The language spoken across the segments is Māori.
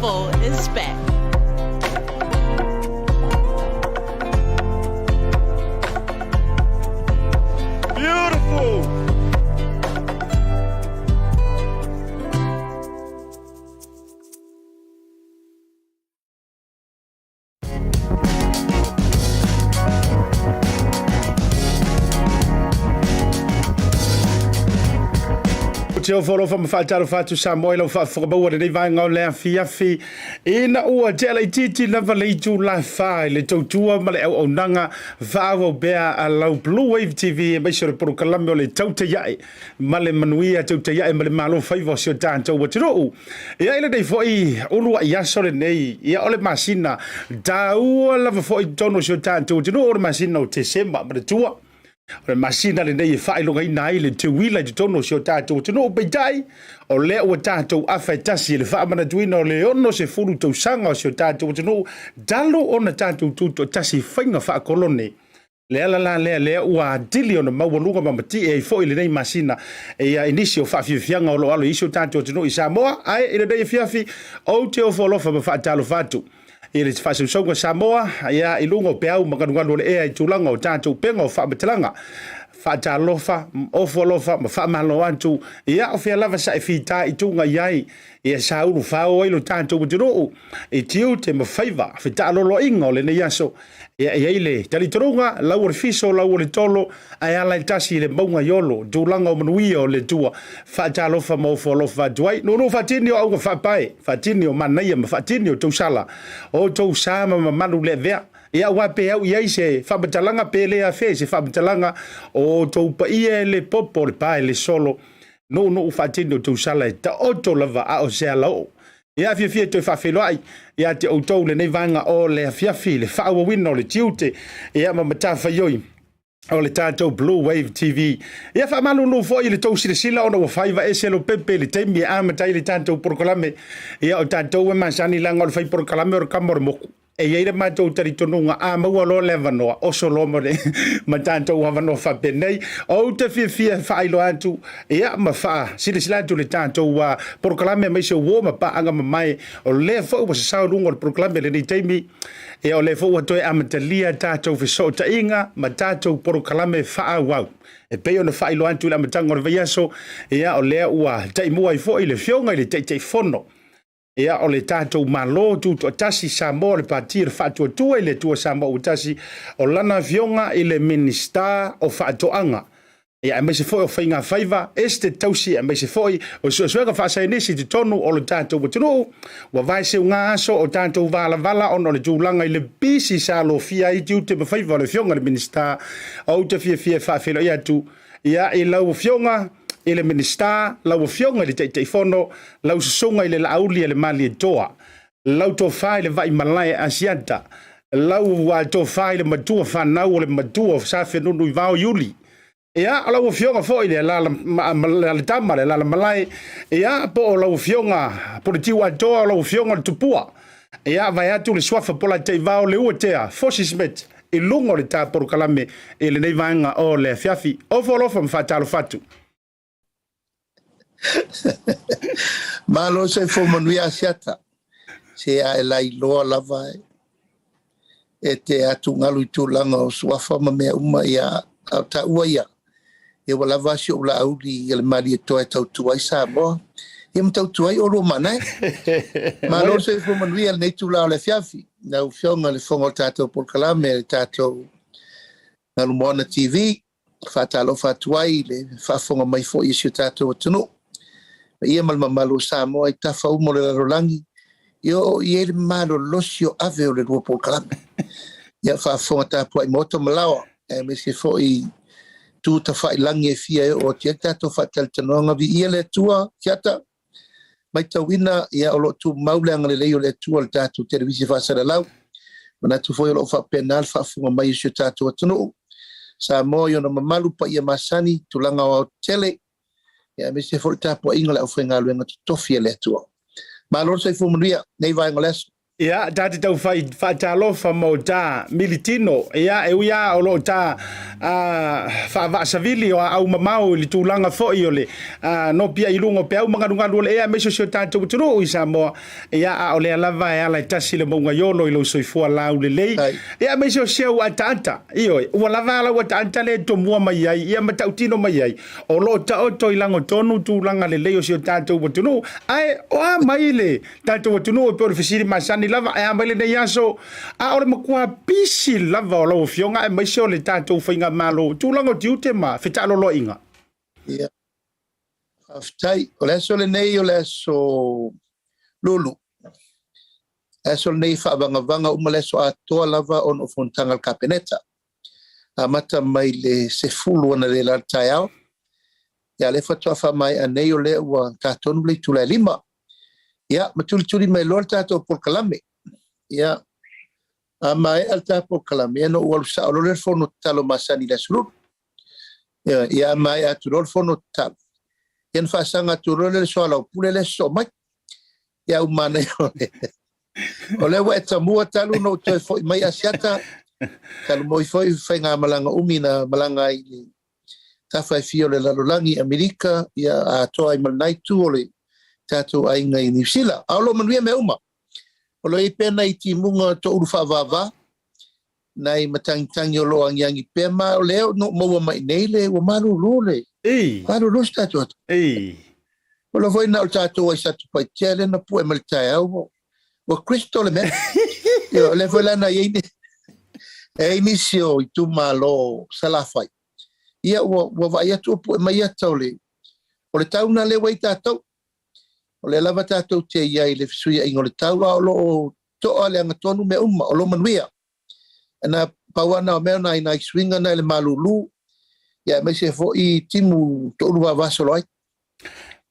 Beautiful is back. Beautiful. Teo Folasa mafa'atalo fatu Samoa lau fa'afakabaua lenei vaega o le afiafi ina ua te alaitiiti lava le itu lafa i le tautua ma le auaunaga fa'auaupea a lau BluwaveTV e maisi o le porokalame o le tautaia'i ma le manuia tautaia'i ma le malo faiva o sio tatou atiro'u ia i lenei fo'i ulu a'i aso lenei ia o le masina taua lava fo'i tono sio tatou atiro'u o le masina o te sema ma le tua o le masina le nei e whaelongaina ai le te wila te tono si o tātou te no peitai o lea ua tātou awhaitasi le whaamana tuina o le ono se furu tau sanga o si o tātou te no dalo o na tātou tuto tasi whainga whaakolone le ala la lea ua dili o na maualunga mamati e fo i le nei masina e a inisi o whaafiafianga o lo alo isi o tātou te no i Samoa ai i le nei e fiafi o te o wholofa ma whaatalo whatu i le whaasausaunga Samoa ia i lunga o peau maganugalu le ea i tūlanga o tātou penga o whaametalanga whaatalofa, ofolofa, ma whaamalo antu ia o whia lava sa e whita i tūnga iai ia saunu whao ilo tātou matiroo i tiu te mawhaiva whita alolo inga o le nei aso ia ile talitorunga lau o le fiso, lau o le tolo ai ala i tasi le maunga iolo tūlanga o manuia o le tua whaatalofa ma ofolofa tuai no whatini o auga whapae whatini o manaia ma whatini o tausala o tausama ma manu le vea ia wape au iai se whabatalanga pele a fe se whabatalanga o Taupea le popo le pae le solo no whatini o tausala e ta oto lava a o sea lau ia fia toi whawheloai ia te outou le nei vanga o le fiafi le whaawawina o le tiute ia ma matawhaioi o le tātou BluwaveTV ia whamalulu fo i le tau sila o na whaiva e selo pepe le teimi e amatai le tātou porokalame ia o tātou e masani langa o le whai porokalame o le kamore moku e iei mātou taritonunga a maua lo le vanoa o solo mare ma tātou havanoa whapenei o te fia whailo atu ia ma wha sila atu le tātou porokalame mai se uoma pa anga mamai o le fau wa sa saurunga o le porokalame le ni teimi e o le fau wa toe amatalia tātou fiso ta inga ma tātou porokalame wha wau e peo na whailo atu la matanga o le vaiaso ia o lea ua taimua i fo i le fionga i le teitei fono ia o le tātou malo tuto tasi Samoa le pati le whaatua tua i le tua Samoa o tasi o lana vionga i le minista o whaatoanga. Ia e meise foi o whainga whaiva, este tausi e meise foi o suasuega whaasainisi te tonu o le tātou watunu, wa vai se ngā aso o tātou vala o no le tūlanga i le bisi sa lo fia i tiu te mawhaiva o le vionga le minista o te fia whaafelo i atu. Ia i lau vionga i le minista, lau fionga i le teitei fono, lau susunga i le Laaulialemalietoa, lau tofai le vai malai Asiata, lau tofai le matua whanau o le matua o sa whenunu i vao Yuli. Ia, lau fionga fo i le le tama le lala malai, ia po o lau fionga, po le tiwa atoa lau fionga le tupua. Ia, vai atu le swafa Polataivao le uatea, Fisheries met, i lungo le tā porokalame, i le nei vaenga o le fiafi, o folofa mwhatalo fatu. Malo se fo manuia Asiata se a lai loa lava e te atu ngalu i tūlanga o suafa ma mea uma ia au ta ua ia e wa lava si o Laaulialemalietoa Tautai i Samoa e mtautuai o lo mana malo se fo manuia nei tūlao le fiafi na u fionga le fonga o tātou porokalame le tātou ngalu moana TV whatalo whatuai le whafonga mai fo i si o tātou atunu ia malmamalo Samoa i tafa umo le larolangi io ele malo losio ave o le rua porokalame ia whafonga tāpua i Maota malawa e me se fo i tu ta whailangi e fia o tia tātou whataltanoanga vi ia le tua kiata mai tawina ia o lo tu mauleanga le leo le tua le tātou televisi whasara lau mana tu foi o lo whapenal whafonga mai si o tātou atunu Samoa i ona mamalu pa ia masani tulanga o tele ia me se forta po inga la ofenga luenga tofi le tua. Ma lo se fu muria nei vai ngoles Ia, tati tau whaatalofa Maota militino. Ia, uia o lo ta whaavasavili o au mamau li tūlanga fōi o le no pia ilungo pe au mangarungaru le ea meso sio tātou turu i Samoa. Ia, o le alava e ala tasi le maunga yolo i lo soifua lau le lei. Ia, meso sio atanta. Iyo, ua lava ala ua atanta le to mua mai ai. Ia, matautino mai ai. O lo ta oto ilango tonu tūlanga le lei o sio tātou turu. Ai, oa mai le tātou turu o pe o Fisheries masani lava e amele nei aso a ore makua pisi lava o lau fionga e maise o le tātou whainga malo tūlango tiute ma whita alolo inga. Ia. Aftai, o le aso le nei o le aso lulu. Aso le nei whaavanga uma le aso a toa lava on o fontangal kapeneta. A mata mai le se fulu ana le lartai au. Ia le fatua wha mai a nei o le ua tātonu le tula lima. Ia, matuli mai lor tātou por kalame. Ia, a mai al tātou kalame, no ualu sa o lor fono talo masani la surut. Ia, mai atu lor fono talo. Ian whasanga tu role le soa lau pule le so mai. Ia umane o le. O le wa e tamua talo no toi foi mai asiata. Talo moi foi whainga malanga umina malanga i le tawhai fio le lalolangi Amerika. Ia a toa i malnaitu o le tātou ainga i New Zealand. Aolo manuia me uma. O lo i pena i ti munga to uru whaavava. Nai matangitangi o lo angiangi pema. O leo no maua mai nei le. O maru lo le. Maru lo tātou atu. O lo voina o tātou ai satu pai tele na pu e malitai au. O Kristo le me. Le voila na i eini. E inisio i tu malo salafai. Ia o vai atu pu e mai atau le. O le tauna le wai tātou. O le lava tātou te iai le fisuia ingo le tau a o lo toa le angatonu me uma o lo manuia. Ana pauana o mea na ina i swinga na le malulu. Ia me se fo i timu to urua vasolo ai.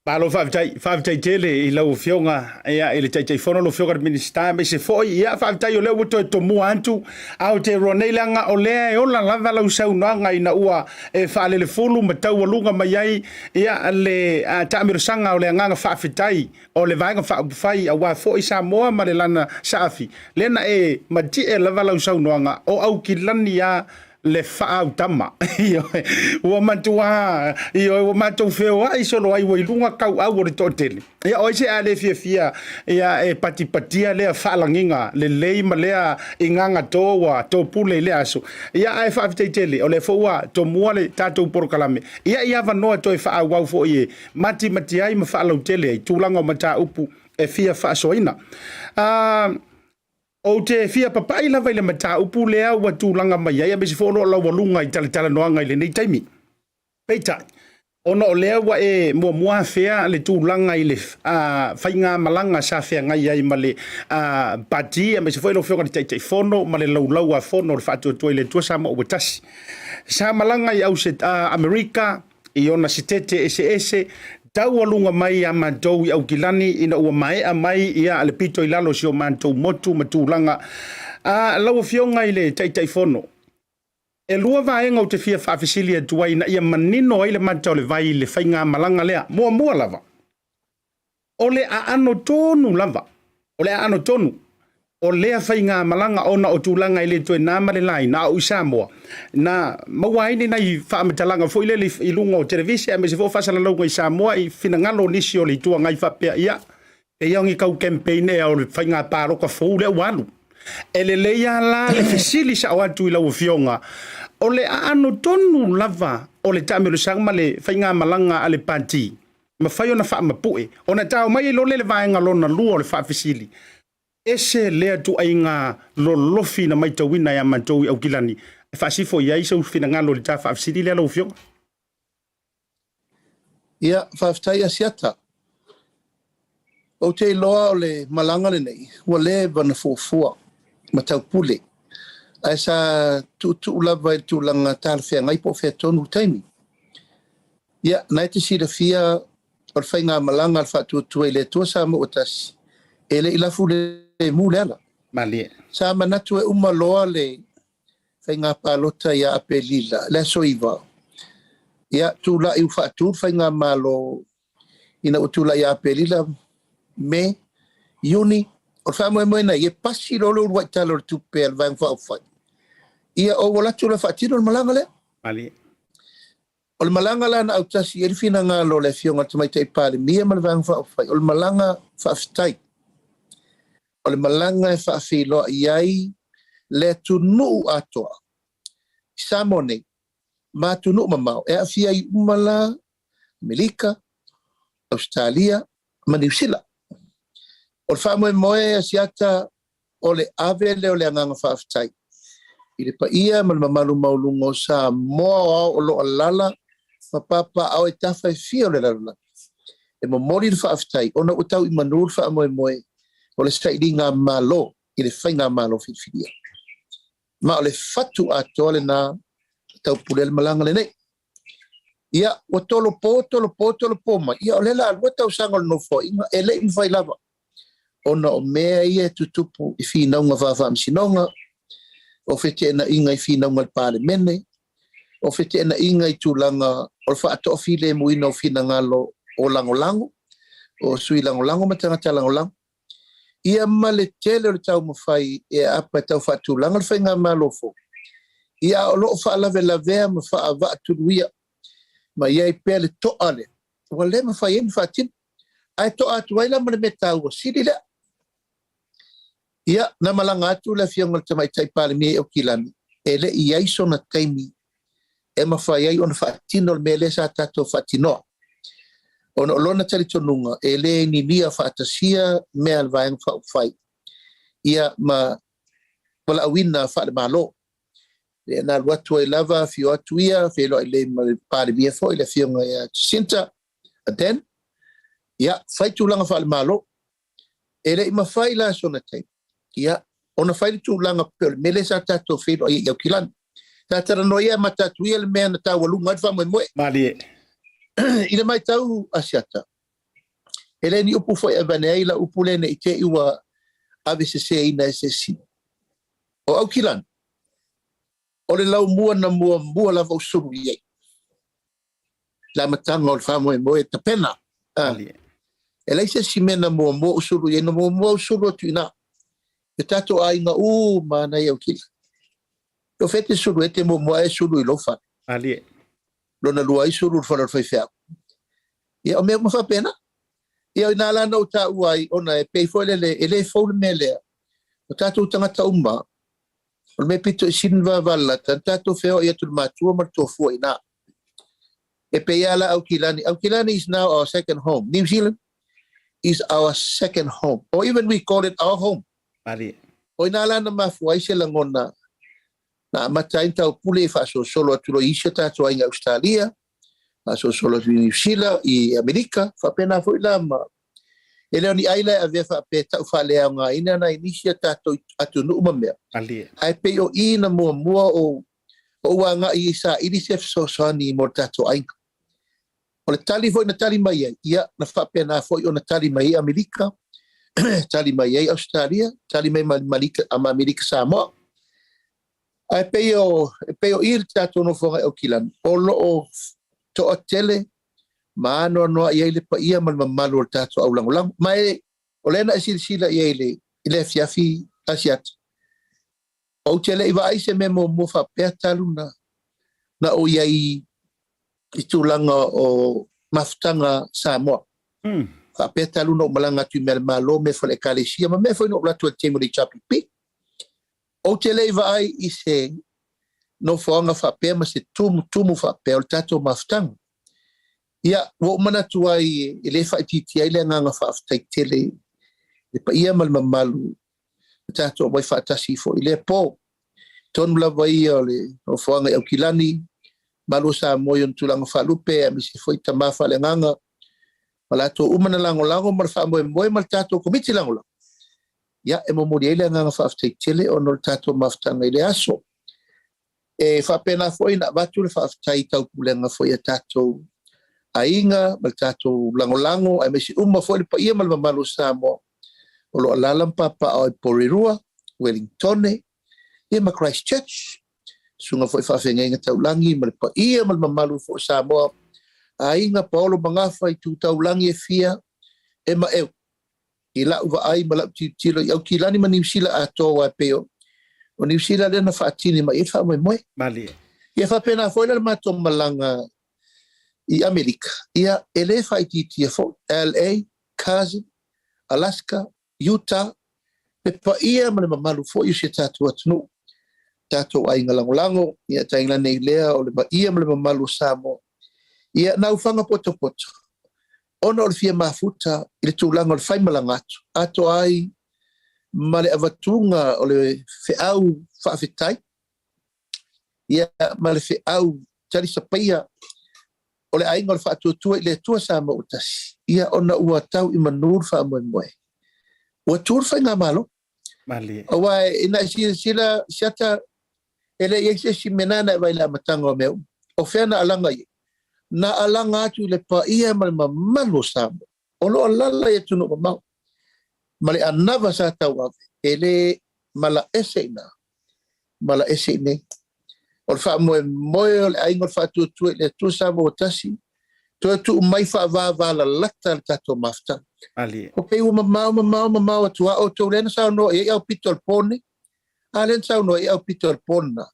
Palo whaavitai tele i lau fionga ia i le taitai whono lo fionga minister me se foi ia whaavitai o leo to to mua antu au te ronelanga o lea e ola lava lau saunanga ina ua e whaalele fulu matau alunga mai ai ia le tamirosanga o le anganga whaavitai o le vaenga whaafai a wa foi Samoa ma le lana saafi lena e mati e lava lau saunanga o au ki lani a le whaau tama. Ua matua, ua matua whewai solo ai wailunga kau au o le tōtele. Ia oise a le fia ia e patipatia lea whaalanginga, le leima lea inganga tōwa, tō pule lea aso. Ia ai whaafiteitele, o le whaua tō mua le tātou porokalame. Ia wanoa tō e whaau wau fo ie, mati ai ma whaalau tele, tūlanga o mata upu e fia whaasoina. O te fia papai lava i le mata upu lea ua tūlanga mai ai, a mesi whono lau walunga i tala noanga i le nei taimi. Peita, ono o lea ua e mua fea le tūlanga i le whainga malanga sa fea ngai ai ma le pati, a mesi whono whionga ni taitai whono, ma le lau a whono le whaatua tua i le tua sama ua tasi. Sa malanga i au se Amerika, i ona se tete ese, tau alunga mai a mantou i au kilani ina ua mai a mai ia ale pito i lalo si o mantou motu matulanga. Lau fionga i le taitai whono. E lua vaenga o te fia whaafisili a tuai na ia manino ai le mantou le vai le whainga malanga lea. Mua lava. O le a ano tonu lava. O le a ano tonu. O lea whainga malanga ona o tūlanga i le tue nāma le lai na au Samoa. Na mawaini na i whaamatalanga fo i le i lunga o televisi a me se fo whasala launga i Samoa i finangalo nisi o le tua ngai whapea ia. E iangi kau campaign e o le whainga pāroka fōu le walu. E le leia la le fesili sa o atu i lau fionga. O le ano tonu lava o le tamiro sangma le whainga malanga a le panti. Ma whai ona whaamapue. Ona tau mai lo le vaenga lona lua o le whaafisili. Ese lea tu ainga lolofi na mai tauina ya mantou i au kilani. E whaasifo iai sau fina ngalo le ta whaafisili lea lau fionga. Ia, whaaftai asiata. O te loa o le malanga le nei, ua le vana fuafua, ma tau pule. Ai sa tu lava i tu langa tāle whea ngai po whea tonu taimi. Ia, nai te sira fia o le whainga malanga al whaatua i le tua sa mo o tasi. Ele i lafu le mule ala. Malie. Sa manatu e umaloa le whainga pālota ia ape lila, le soiva. Ia, tu la i whaatur whainga malo ina utula ia ape lila me, Iuni, o fa mo na ye pasi lo lo wa talo tu pe va fa fa ia o wala tu la fa tino malanga le Ali. o le malanga la na au tasi e fina nga lo le fionga mai te pale mia mal va fa fa o le malanga fa stai o le malanga fa fi lo iai le tu nu atoa samone ma tu nu mamau e afia I umala Amerika Australia ma New Zealand o le fa moe asiata o le ave le o le anga fa stai I le pa ia mal mamalu maulungo sa moa o lo alala fa papa au e tafa fio le lala e mo mori le fa aftai ona o tau I manul fa moe o le sai dinga malo I le fainga malo fitia ma o le fatu ato le na tau pule le malanga le nei ia o tolo po ma ia o le la o tau sanga no fo inga ele in fai lava ona o mea ia tutupu I fina unga fa msinonga o fete na inga I fina unga pale mene o fete na inga I tulanga o fa ato file muina o fina ngalo o lango o sui lango matanga lango ia male tele o tau mawhai e apa tau whatulanga le whainga malofo ia o loo whaalave lavea ma whaava aturuia ma ia I pele toale o le mawhai eni whatin ai to atuaila ma le metau o siri lea ia na malanga atu le fionga tamai taipale mie o kilani e le I aiso na taimi e mawhai ai ona whaatino le mele sa tato whaatinoa ona lona tali tonunga e le ni lia whaatasia mea le vaenga whaufai ia ma wala awina whaale malo le na watu e lava fio atu ia whelo I le pare mia fo I le fionga ia Jacinta Aden ia whaitulanga whaale malo e le ima whai la sona taimi ia ona whaile tūlanga peo le mele sa tato whelo I au kilani tatara noia matatuia le mea na tawalunga adwa moe Mali. Ina mai tau asiata. Ele ni upu foi abanei la upu le ne ite iwa AVCC ina SSC. O au kilan. O le lau mua na mua la vau suru iei. La matanga o le whamo e moe ta pena. Ele se si mena mua usuru iei na mua usuru tu ina. E tato a inga mana iau kilan. O fete suru e te mua e suru I lofa. Ali. Lona lua I suru fara fai fea. Ia o mea mafa pena. Ia o inala na uta uai ona e pei fo ele fo le mele. O tato utangata umma. O me pito I sinva vala. Tato feo ia tu matua martofu ina. E pei ala au kilani. Au kilani is now our second home. New Zealand is our second home. Or even we call it our home. Ali. O inala na mafuai se langona. Na matain tau pule fa solo atulo isha tato ai Australia. Solo di New Zealand I Amerika fa pena foi la ma ele ni aila ave fa pe ta fa le nga ina na inicia tato atu no mame Ali. ai pe o ina mo o wanga I sa ilisef so sani mo tato ai o le tali foi na tali mai ia na fa pena foi o na tali mai Amerika tali mai Australia tali mai Malika ama Amerika Samoa ai pe o ir tato no fo o kilan o lo to tele mano no ia le pa ia mal malu tato au lang mai olena sila ia ile fiafi asiat o tele iba ai se memo mo fa petaluna na o ia I tulanga o maftanga Samoa fa petaluna o malanga tu mel malo me fa le kalesia ma me fa no la tu temo di chapipi o tele iba ai se no fonga fa pe ma se tumu fa pe o tato maftang ia wo mana tuai ele fa titi ele nga fa aftai tele le pa ia mal mamalu tato mo fa tasi fo ile po ton la vai ole o fonga o kilani malu sa moyon tulang fa lupe mi se foi tama fa le nga wala to umana lango mar fa mo mal tato komiti lango ia e mo mo ele nga fa aftai tele o no tato maftang ile aso e fa pena foi na batu le fa aftai tau pulenga foi tato ainga mal tato lango ai mesi foi pa ia mal malu Samoa o lo alalam papa o Porirua Wellington e ma Christchurch sunga foi fa fenga tau langi mal pa ia mal malu fo Samoa ainga Paulo mangafa I tu tau langi e fia e ma ila uva ai mala titilo au kilani ma New Zealand ato wa peo o New Zealand na faatini ma ifa mo Mali. ia fa pena foi le mato malanga i Amerika ia ele fa titi fo LA Cousin Alaska Utah pe pa ia ma malu fo i se tatu atno tatu ai ngalango ia tainga nei lea o le ba ia ma malu Samoa ia na ufanga poto ona o le fia mafuta i le tūlanga o le whaimalanga ato ai ma le avatunga o le whiau whaafetai ia ma le whiau tari sapaia o le ainga o le whaatuatua i le tua Samoa o tasi ia ona ua tau i manur whaamoemoe ua tūr whai ngā malo Mali. awa ina sila siata ele i si menana e waila matanga o meu o whiana alanga i na alanga atu le pa ia ma malo Samoa o lo alala e tunu mamau ma le anava sa tau ave ele mala ese ina o le whaamoemoe o le ainga o le whaatuatua i le tua Samoa o tasi to tu mai whaavava la lata le tato mafta Ali. o pei ua mamau atua o tau lena sao no e au pito al pone a len sao no e au pito al pona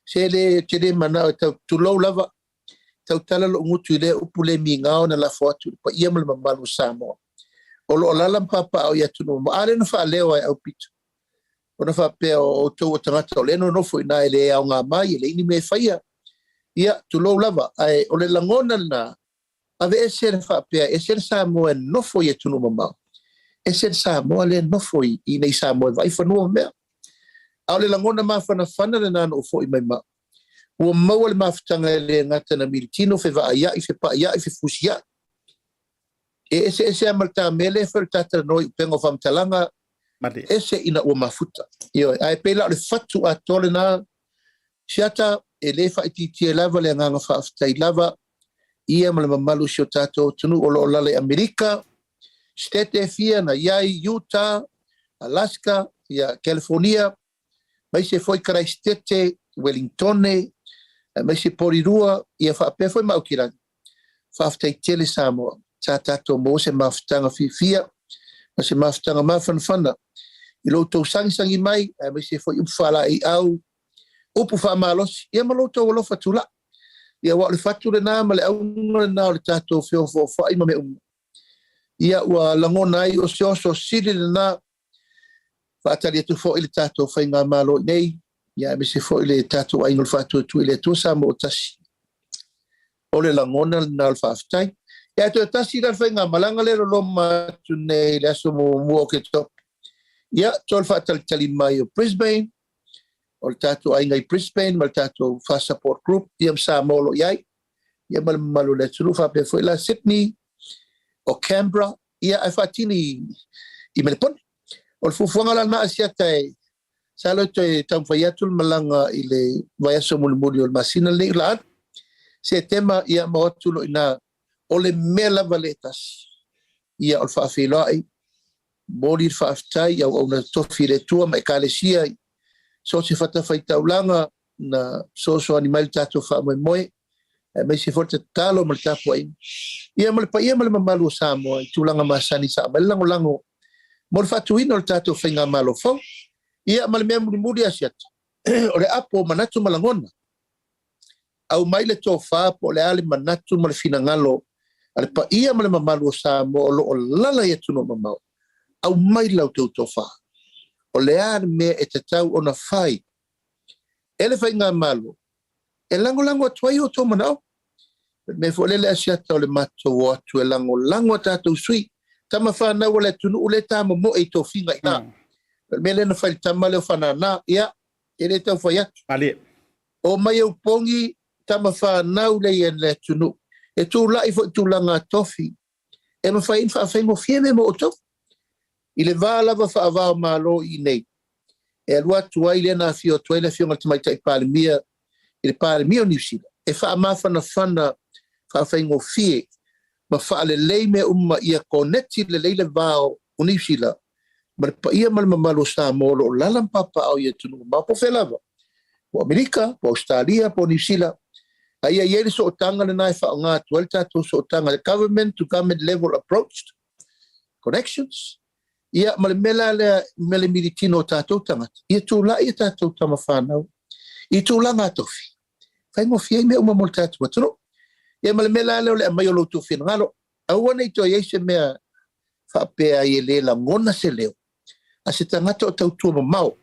se le tere mana o tau tulau lava tau tala lo ngutu le upule mi ngao na la foatu pa ia mal mamalu Samoa o lo lalam papa o ya tunu mo ale no fa leo ai au pito o na fa pe o tau tangata o leno no foi na ele au nga mai ele ini me faia ia tulau lava ai o le langona na ave ese fa pe ese Samoa no foi ya tunu mamau ese Samoa le no foi i nei Samoa vai fa no me au le langona ma fana le na no foi mai ma ua maua le mafutanga le ngata na militino fe vaia i fe paia i fe fusia ese amalta mele fe tata no pengo famtalanga Mali. ese ina ua mafuta io ai pela le fatu a tole na siata ele fa iti lava le nganga fa aftai lava ia mala mamalu sio tato tunu o lo lale Amerika state fia na yai Utah Alaska ia California mai se foi Christchurch Wellington mai se porirua ia whaape foi maukirani whaaftai tele Samoa sa tato mo se mafutanga fifia ma se mafutanga mafanfana i lo tau sangi mai mai se foi upfala i au upu whaamalosi ia ma lo tau alofa tula ia wa le fatu le nā ma le aunga le nā o le tato fio fo whai ma me ia ua langona ai o se oso siri le nā whaatari atu fo i le tato whai ngā malo nei ia me se fo i le tato ai ngol fatu tu i le tu Samoa o tasi o le langona le nā o le whaaftai ia tu tasi la whai ngā malanga le rolo matu nei le aso mua o ke top ia tol whaatali mai o Brisbane o le tato ai ngai Brisbane ma le tato Fast Support Group ia Samoa lo iai ia malu le tulu whape fo i la Sydney o Canberra ia ai whaatini i Melbourne o le fufuanga la na Asiata e salo te tamfaiatul malanga i le vaiaso mulimuli o le masina le la se tema ia maotulo ina o le mela valetas ia o le whaafilai mori le whaaftai au na tofi le tua ma e kalesia so se whatawhai taulanga na so animal tato whaamoemoe mai se forte talo ma le tapu ai ia ma le pa ia ma le mamalu Samoa i tūlanga masani sa ma le lango mo le whatuina o le tato whainga malo fau ia ma le mea mulimuli Asiata o le apo manatu malangona au mai le tofa po le ale manatu ma le finangalo ale pa ia ma le mamalu Samoa o lo o lala ia tuno mamau au mai lau tau tofa o le ale mea e te tau o na whai ele whainga malo e lango atuai o tō manao me fo lele Asiata o le mato o atu e lango tatou sui tama whanau o le tunu o le tama mo e tō whinga i nā me lena whai tama leo whanana ia e le tau whai atu Ali. o mai au pongi tama whanau le i le tunu e tū lai fo tū langa tofi e ma whai infa whai mo fieme mo o tō i le wālava whaavao malo i nei e alua tuai lena fio tuai le fio ngal tamai tai pālimia i le pālimia o New Zealand e wha amawhana whana wha whai ngō fie ma wha le lei me ia koneti le leile vāo o New Zealand ma le pa ia ma le mamalo Samoa o lalam papa au ia tunu ma po whelava po Amerika, po Australia, po New Zealand a ia ieri so o tanga le nai wha o ngā tuel tato so o tanga le government to government level approach connections Ia mela le mele militino tātou tangata. Ia tūla ia tātou tama whānau. I tūla ngā tofi. Whai ngofi ai mea uma mol tātou atano. Ia mela leo le amai o loutou whina ngalo. Awana i toa iei se mea whapea i le la ngona se leo. A se tangata o tautua ma mau.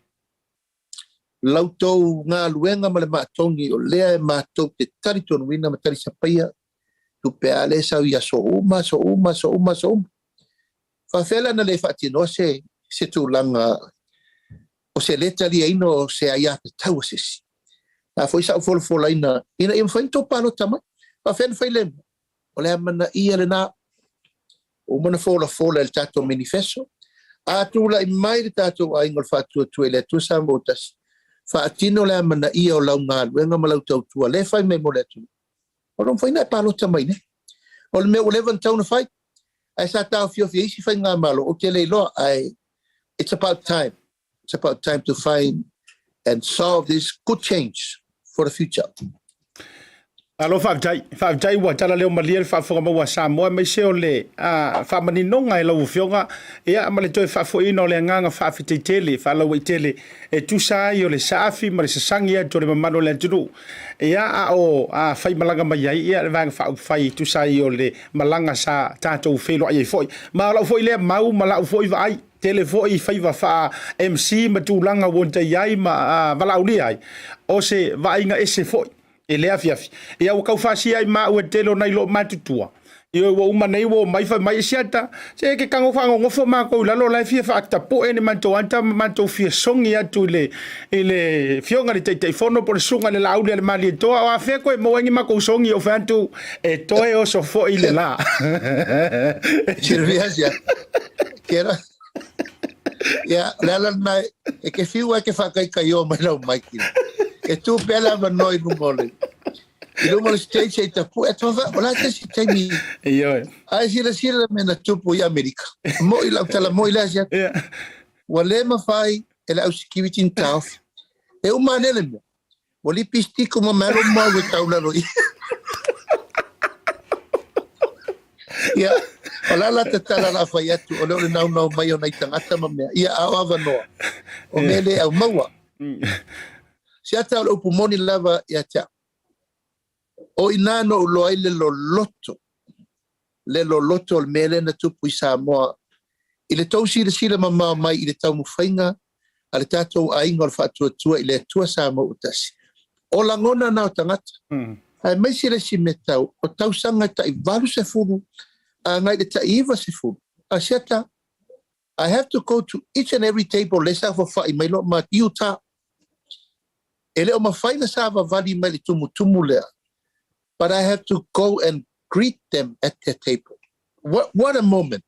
Lautou ngā luenga ma le mātongi o lea e mātou te tari tonu wina ma tari sapaia. Taupea le sau ia so uma. Whawhela na le whaatino se tūlanga o se letari aino o se aiata tau asesi. Nā fwoi sa ufola ina mwhain tō palo tamai. Whawhena whailema. O le amana ia le nā. O mana fola le tātou manifesto. A tūla i mai le tātou a ingol whaatua tue le tu sa mōtasi. Whaatino le amana ia o lau ngā luenga ma lau tautua. Le whai mai mo le tu. O rom whaina e palo tamai ne. O le mea o levan tauna whai. Ai sa tau fio isi whai ngā malo. O ke leiloa ai. It's about time. It's about time to find and solve this good change for the future. Alo whaatai ua tala leo malia le whaafonga maua Samoa mai seo le whaamaninonga e lau whionga ea amale toi whaafoina o le anganga whaafiteitele whaalau itele e tusai o le saafi ma le sasangi ea to le mamano le antunu ea a o whai malanga mai ai ea le vanga whai tusai o le malanga sa tātou whelo ai e foi ma lau foi lea mau ma lau foi vai tele foi whaiva wha MC ma tūlanga wonta iai ma walaulia ai o se vainga ese foi e lea fiafi. Ia o kau whasi ai maa ua telo nai lo matutua. Ia ua uma nei wo mai wha mai siata. Se ke kango whango ngofo maa kou lalo lai fia whaakta po ene manto anta manto fia songi atu ile fionga le teitei fono po le sunga le Laaulialemalietoa o a whea koe moengi mako songi o whantu e toe o so fo ile la. Sirviasia. Kera. Ia, lala nai, e ke fiua ke whakai kai o mai lau maiki. E tu pela ma noi ngole. I lo mo stage e tapu e tova ola te si temi. Iyo. Ai sira me na tupu i Amerika. Mo i la tala mo i la sia. Wale ma fai e la security in taf. E o manele mo. Wali pisti ko ma malo mo we taula lo. Ya. Ola la te tala la fai atu o le nau mai o nei tangata ma mea. Ia au ava noa. O mele au maua. Siata o pumoni lava ia tia. O inano lo ai le lo loto. Le lo loto o mele na tupu i Samoa. I le tau sila mamau mai i le tau muwhainga. A le tātou a ingo le whaatua tua i le tua Samoa utasi. O langona na o tangata. Ai mai sila si me tau. O tau sanga ta i valu se furu. A ngai le ta iwa se furu. A siata. I have to go to each and every table. Le sa whawha i mai lo ma iuta. Ele o mawhaina sa vali mai le tumu lea. But I have to go and greet them at their table. What a moment.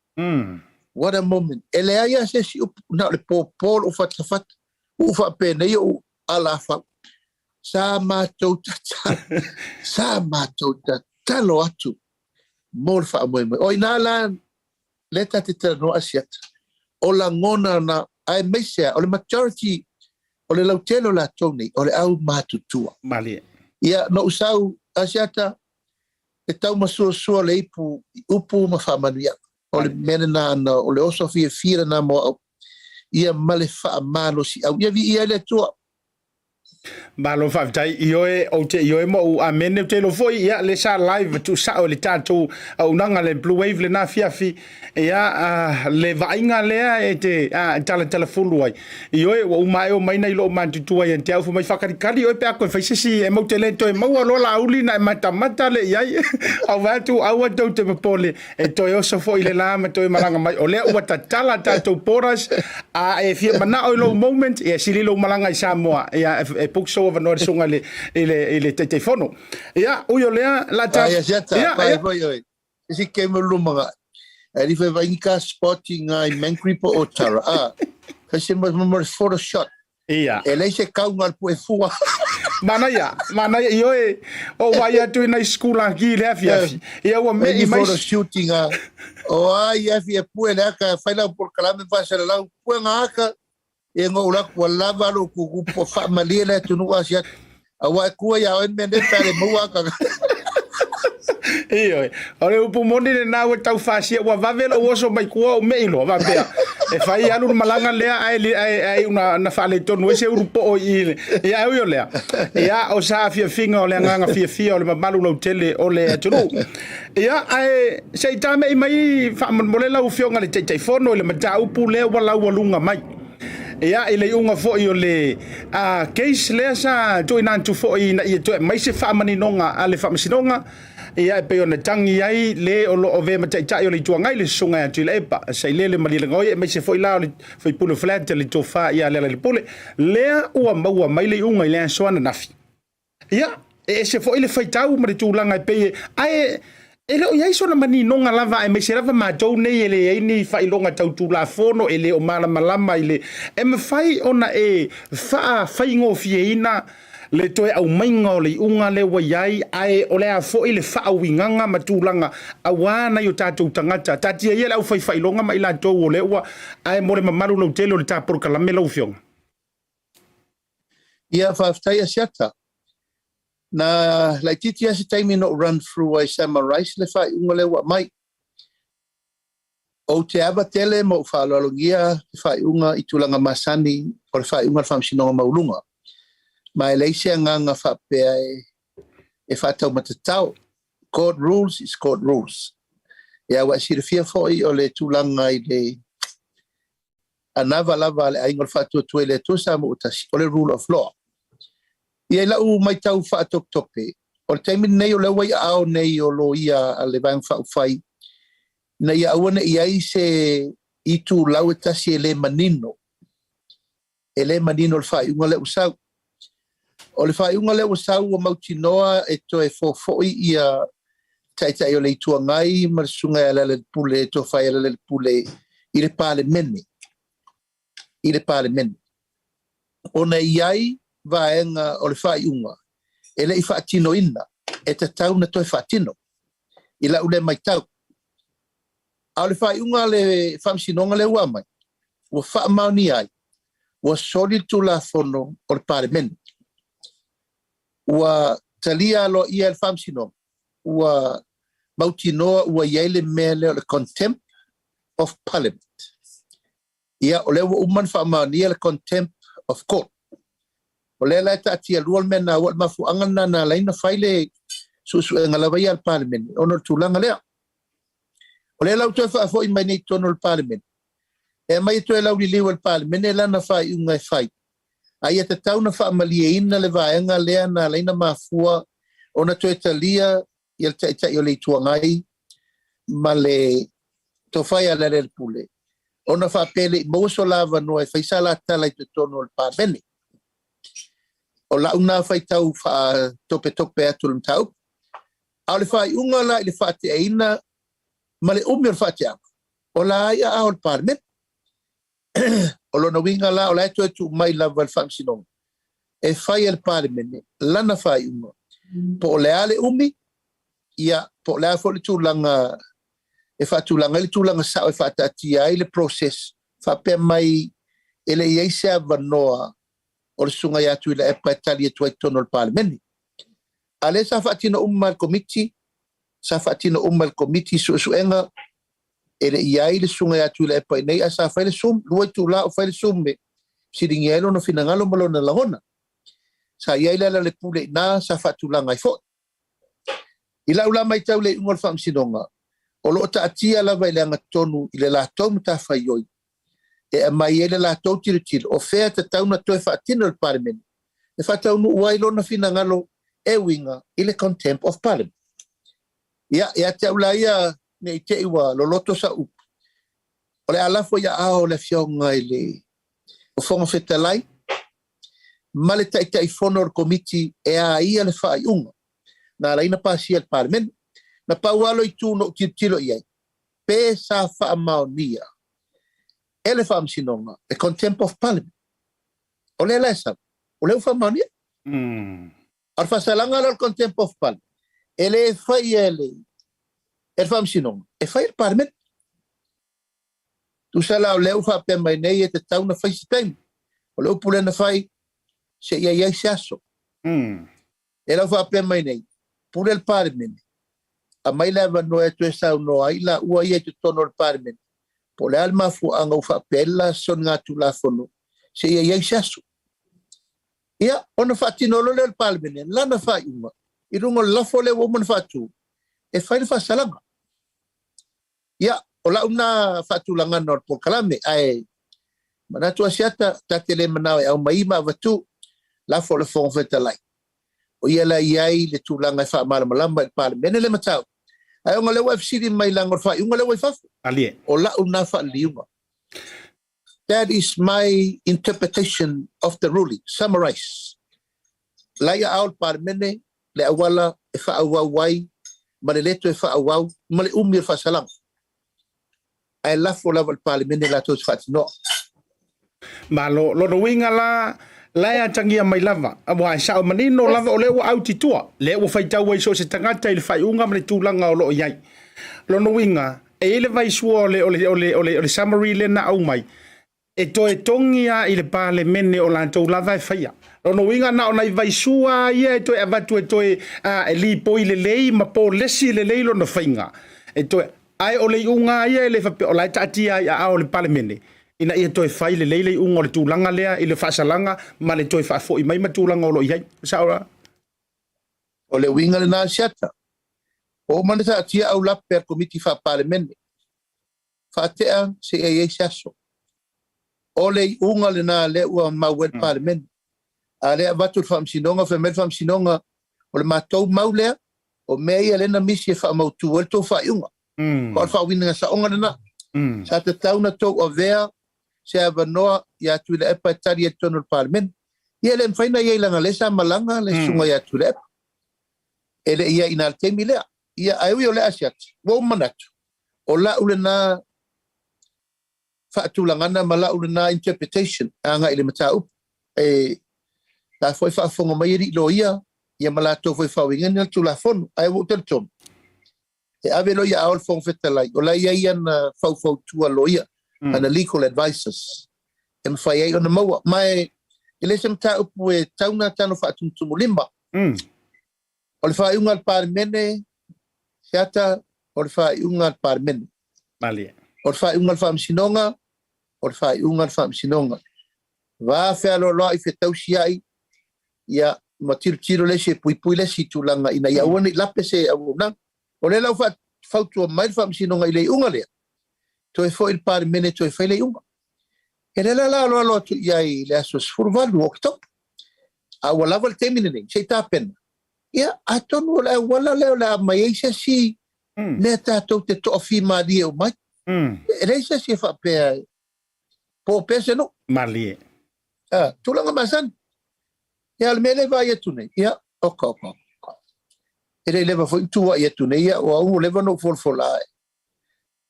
What a moment. Ele aia se si na le pōpōl o whatawhat. Ufa pēnei o alafa. Sa mātou ta talo atu. Mōr wha amoe moe. O ina la leta te tera no asiata. O la ngona na ai meisea. O le majority o le lautelo la toni, o le au mātutua. Malia. Ia, no usau, asiata, e tau masua le upu ma whamanuia. O le menena ana, o le oso fia na mo au. Ia male wha malo si au. Ia vi ia le tua. Malo whaatai, ioe mo u amene te lo foi, ia le sa live tu sa o le tātou au nanga le Bluwave le na fiafi, ia le vainga lea e te tala fulu ai. Ioe wa umai o maina ilo o mantutua i ante au fu mai whakarikari, ioe pea koe whaisisi e mau te le toi mau alola auli na e mata le iai, au vatu au atau te mapole, e toi oso foi le lama toi malanga mai, o lea ua tatala tātou poras, e fia mana o ilo moment, e sili lo malanga i Samoa, e pukso o vanore sunga le te fono. Ia, uio lea, la ta... Ia, siata, pai, oi. Isi keme lumanga. E li fai vainga spotting ai mangripo o tara. Kasi mamar photo shot. Ia. E lei se kaunga al pue fua. Mana ia, ioe, o wai atu ina skula ki le afi. Ia ua me i mais... photo shooting a. O ai afi e pue le aka, whaila por kalame pasara lau, pue nga aka, e ngā ura kua lava lo ku po whaamalia le tunu asiat. A wai kua ia oen mene pere mua ka. Ioe, o le upu moni le nāwe tau whasia, ua wawela uoso mai kua o meilo, wapea. e fai alu malanga lea ai una fale tonu ese urupo o i ia o lea ia o sa finga o le nganga fia o le malu lo tele o le tulu ia ai sei tame i mai fa mole la u fionga le tai fono le mata upu le wala walunga mai ia ile unga fo i o le case le sa to ina tu fo i na i to mai se fa mani nonga ale fa masinonga ia pe ona tangi ai le o lo ove mata tai o le tuanga le sunga tu le pa sai le mali le ngoi mai se fo i la le fo i pulo flat le tofa ia le pule le ua maua mai le unga le soana nafi ia se fo i le faitau ma le tulanga pe ai ele o yai sona mani nonga lava e me serava ma tou nei ele ai ni fai longa tau tu la fono ele o mala malama ele e me fai ona e fai ngo fieina le toe au mainga o le unga le wa yai ai o le a fo ile fa winganga matulanga awana yo tatou tangata tati ele au fai longa mai la tou o le wa ai mo le mamalu lo telo le tapor kala me lo fiong ia fa ftai asiata na like titi as time not run through I samurai le fai ungole wa mai o te ava tele mo fa logia fai unga itulanga masani o fai unga fam sinonga maulunga mai leisia nganga fa pe e fa tau matatau court rules is court rules ya wa sir fia foi o le tulanga i le anava lava le ainga fa tu le tu sa mo tasi o le rule of law ia la u mai tau fa tok tope o te min nei o le wai ao nei o lo ia a le bang fa fai na ia ona ia se itu lau tasi ele manino le fai unga le usau o le fai unga le usau o mautinoa e to e fo ia tai o le tuangai marsunga ala le pule to fai ala le pule i le parliament ona iai vaenga o le fai unga ele i fatino ina e te tau na toi fatino i la ule mai tau a le fai unga le famsinonga le ua mai ua fa mauni ai ua soli tu la fono o le parliament ua talia lo ia le famsinonga ua mautinoa ua iai le mele o le contempt of parliament ia o le ua uman fa mauni le contempt of court o le la ta tia luol mena wa mafu angana na laina faile su ngala vai al parliament ono tulanga le o le la to fa fo i mai tono al parliament e mai to la li al parliament e la na fa i ngai fai ai te tau na fa malieina le vaenga le na laina mafua ona to italia il ta yo le tuangai male to fai ala le pule ona fa pele mo so lava no e fa sala tala te tono al parliament o la una fai tau fa tope atu tau au le fai unga la le fati aina ma le umir fati aku o la ia au le parliament o lo na winga la o la tu mai lava le famsinong e fai el parliament lana fai unga po le ale umi ia po le fo le tulanga e fa tulanga le tulanga sa e fa tatia ai le process fa pe mai ele ia se avanoa o le sunga ya tu la e patali e tuai tono le parliament ale sa fatino ummal committee su enga ele iai le sunga ya tu la e pa nei asa fa le sum luai tu la o fa le sum me siringelo no finangalo malo na lahona sa iai la le pule na sa fatulanga i fo ila ula mai tau le ngol fam sinonga o lo ta atia la vai le tonu ile la tomu ta fa yoi e mai ele la tau tiritil o fea te tau na toi fatino le parliament e fa tau nu uai lo na finangalo e winga ile contempt of parliament ia te ula ia ne te iwa lo loto sa u o le alafo ia ao le fionga ile o fonga fetalai ma le tai fonor committee e a ia le fai unga na laina pasi al parliament na paualo i tu no tilo iai pe sa fa maonia ele fam sinonga e contempt of parliament o le lesa o le fa maonia ar fa salanga al contempt of parliament ele fai ele fam sinonga e fai il parliament tu sala o le fa pe mai nei e te tau na fai time o le pule na fai se ia siaso ele fa pe mai nei pule il parliament a mai leva no e tu sa no ai la ua ia te tono il parliament po le al mafu anga u whaapela son ngā tulafono se ia iai sasu. Ia, ona whaatinolo le palemene, lana whaiunga, I rungo lafo le woman whaatu, e whaile whaasalanga. Ia, o lau nā whaatulanga nor po kalame, ai, manatu asiata, tate le manawe au maima watu, lafo le whonga whetalai. O ia la iai le tūlanga I whaamalamalamba le palemene le matau. Ai onga lewa FCD mai langor whaiunga lewa I whafu. Alie. O lau nā whaaliunga. That is my interpretation of the ruling. Summarize. Laia aol palemene, le awala e whaawau wai, ma le leto e whaawau, ma le umi e whaasalang. Ai lafo lava le palemene la tos whaatinoa. Ma lo winga la ya tangia mai lava. Awa sa manino lava o lewa auti tua. Lewa whaitau wai so se tangata I le whaiunga ma le tūlanga o loo iai. Lo no winga, e ele vai sua o le summary le na au mai. E toe tongia I le palemene o lantou lava e whaia. Lo no winga na o nai vai sua ia e toe avatu e toe e li poi le lei ma po lesi le lei lo no whainga. E toe ai o le unga ia e le whape o lai taatia ia a o le palemene. Ina ia toe whai le lei unga o le tūlanga lea I le whaasalanga ma le toe whaafo I mai ma tūlanga o lo iai. Saura? O le winga le nā siata. O manata atia au laper komiti wha palemene. Whaatea se e saso. O le unga le nā le ua mauet palemene. A lea watu whaamsinonga, whamel whaamsinonga, o le mātou mau lea, o mea ia lena misi e whaamautu, o le tō whaiunga. Ko al whawinanga sa onga lena. Sa te tauna tō o vea, se a wanoa, ia atu le epa e tari e tono le palemene. Ia le mwhaina ia ilanga le sa malanga, le sunga ia atu le epa. E le ia ina le temi lea. Ia aiwi o le asiat, wau manatu. O la ule na whaatulangana, ma la ule na interpretation, anga ile mata upu. Ta foi whaafonga mai eri lo ia malato foi whawinga tu la fono, ai wo tel tom. E ave lo ia aol fong fetalai, o la ia ian whau tua lo ia, ana legal advisors. E mwhai ei ona maua, mai ele se mta upu e tauna tano whaatumtumu lima. O le whaiunga al palemene, siata, o le whaiunga al palemene. Malia. O le whaiunga al whaamsinonga, o le whaiunga al whaamsinonga. Wa whea lo loa I whetau siai, ia matiro le se pui le si tūlanga ina ia uani lape se awunang. O le lau whautua mai whaamsinonga I le unga lea. Toe fo il palemene toe whai le unga. E le la loa tu iai le aso sfuruvalu o kitop. A walawa le temine nei, se tāpena. Ia, atonu le wala leo le mai eisa si le tātou te to'ofi maali o mai. E le eisa si e whapea po pese no. Malie. Tūlanga masan. Ia le mele vai atu nei. Ia, oka. E le leva foi tua I atu nei. Ia, o au leva no folfola.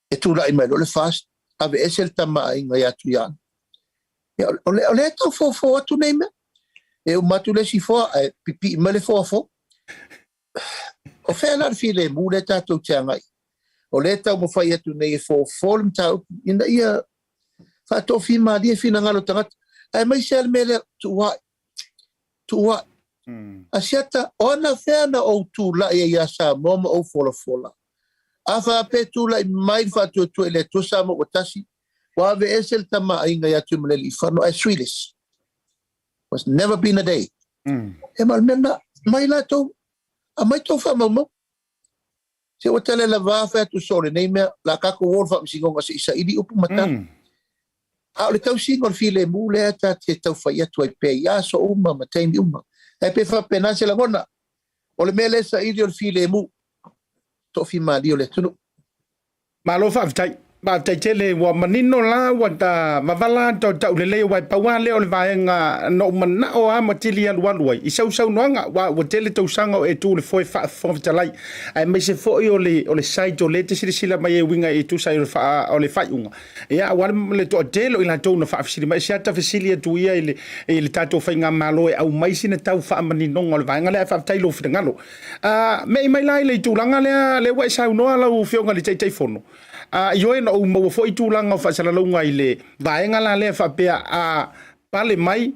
E tūla I mai lo le fast. Ave esel tama inga I atu ian. Ia, o le tau fo atu nei me. E o matu le si fo, pipi I mele fo. O whea lar fi le mu le tātou tia ngai. O le tau mo fai atu nei e fo lm tau. Ina ia, whatofi maali e fina ngalo tangata. Ai mai se al mele tuwa. Asiata, ona whea na o tūla ia sa moma o fola. A whape tūla I mai whatu ele tosa mo o tasi. Wawe esel tama inga ia tu maleli whano ai sweetless. Was never been a day. E malmena, mai la tau, a mai tau whamau. Se o tele la wawhea tu sore nei mea, la kako wol whamsingonga se isa ili upu mata. A le tau singon file mu lea ta te tau whai atu ai pe ia so uma ma teimi uma. E pe whapena se la ngona. O le mele sa ili o file mu. Tofi maali o le tunu. Malo whaafitai. Mātai tele wa manino la wa ta mavala tau le leo wai paua leo le vaenga no mana o a matili aluai. I sau noanga wa tele tau sanga o e tu le foi whaafitalai. Ai mai se foi o le site o le te sila mai e winga e tu sai o le whaiunga. Ia wale le to telo I la tau na whaafisili mai se ata fisilia tu ia i le tato whainga malo e au mai sina tau whaamanino o le vaenga le whaafitai lo whitangalo. Mai lai le tūlanga le wai sau noa lau whionga le teitai fono. Ioe na umau fo I tūlanga o whaasalaunga I le vaenga la lea whapea a pale mai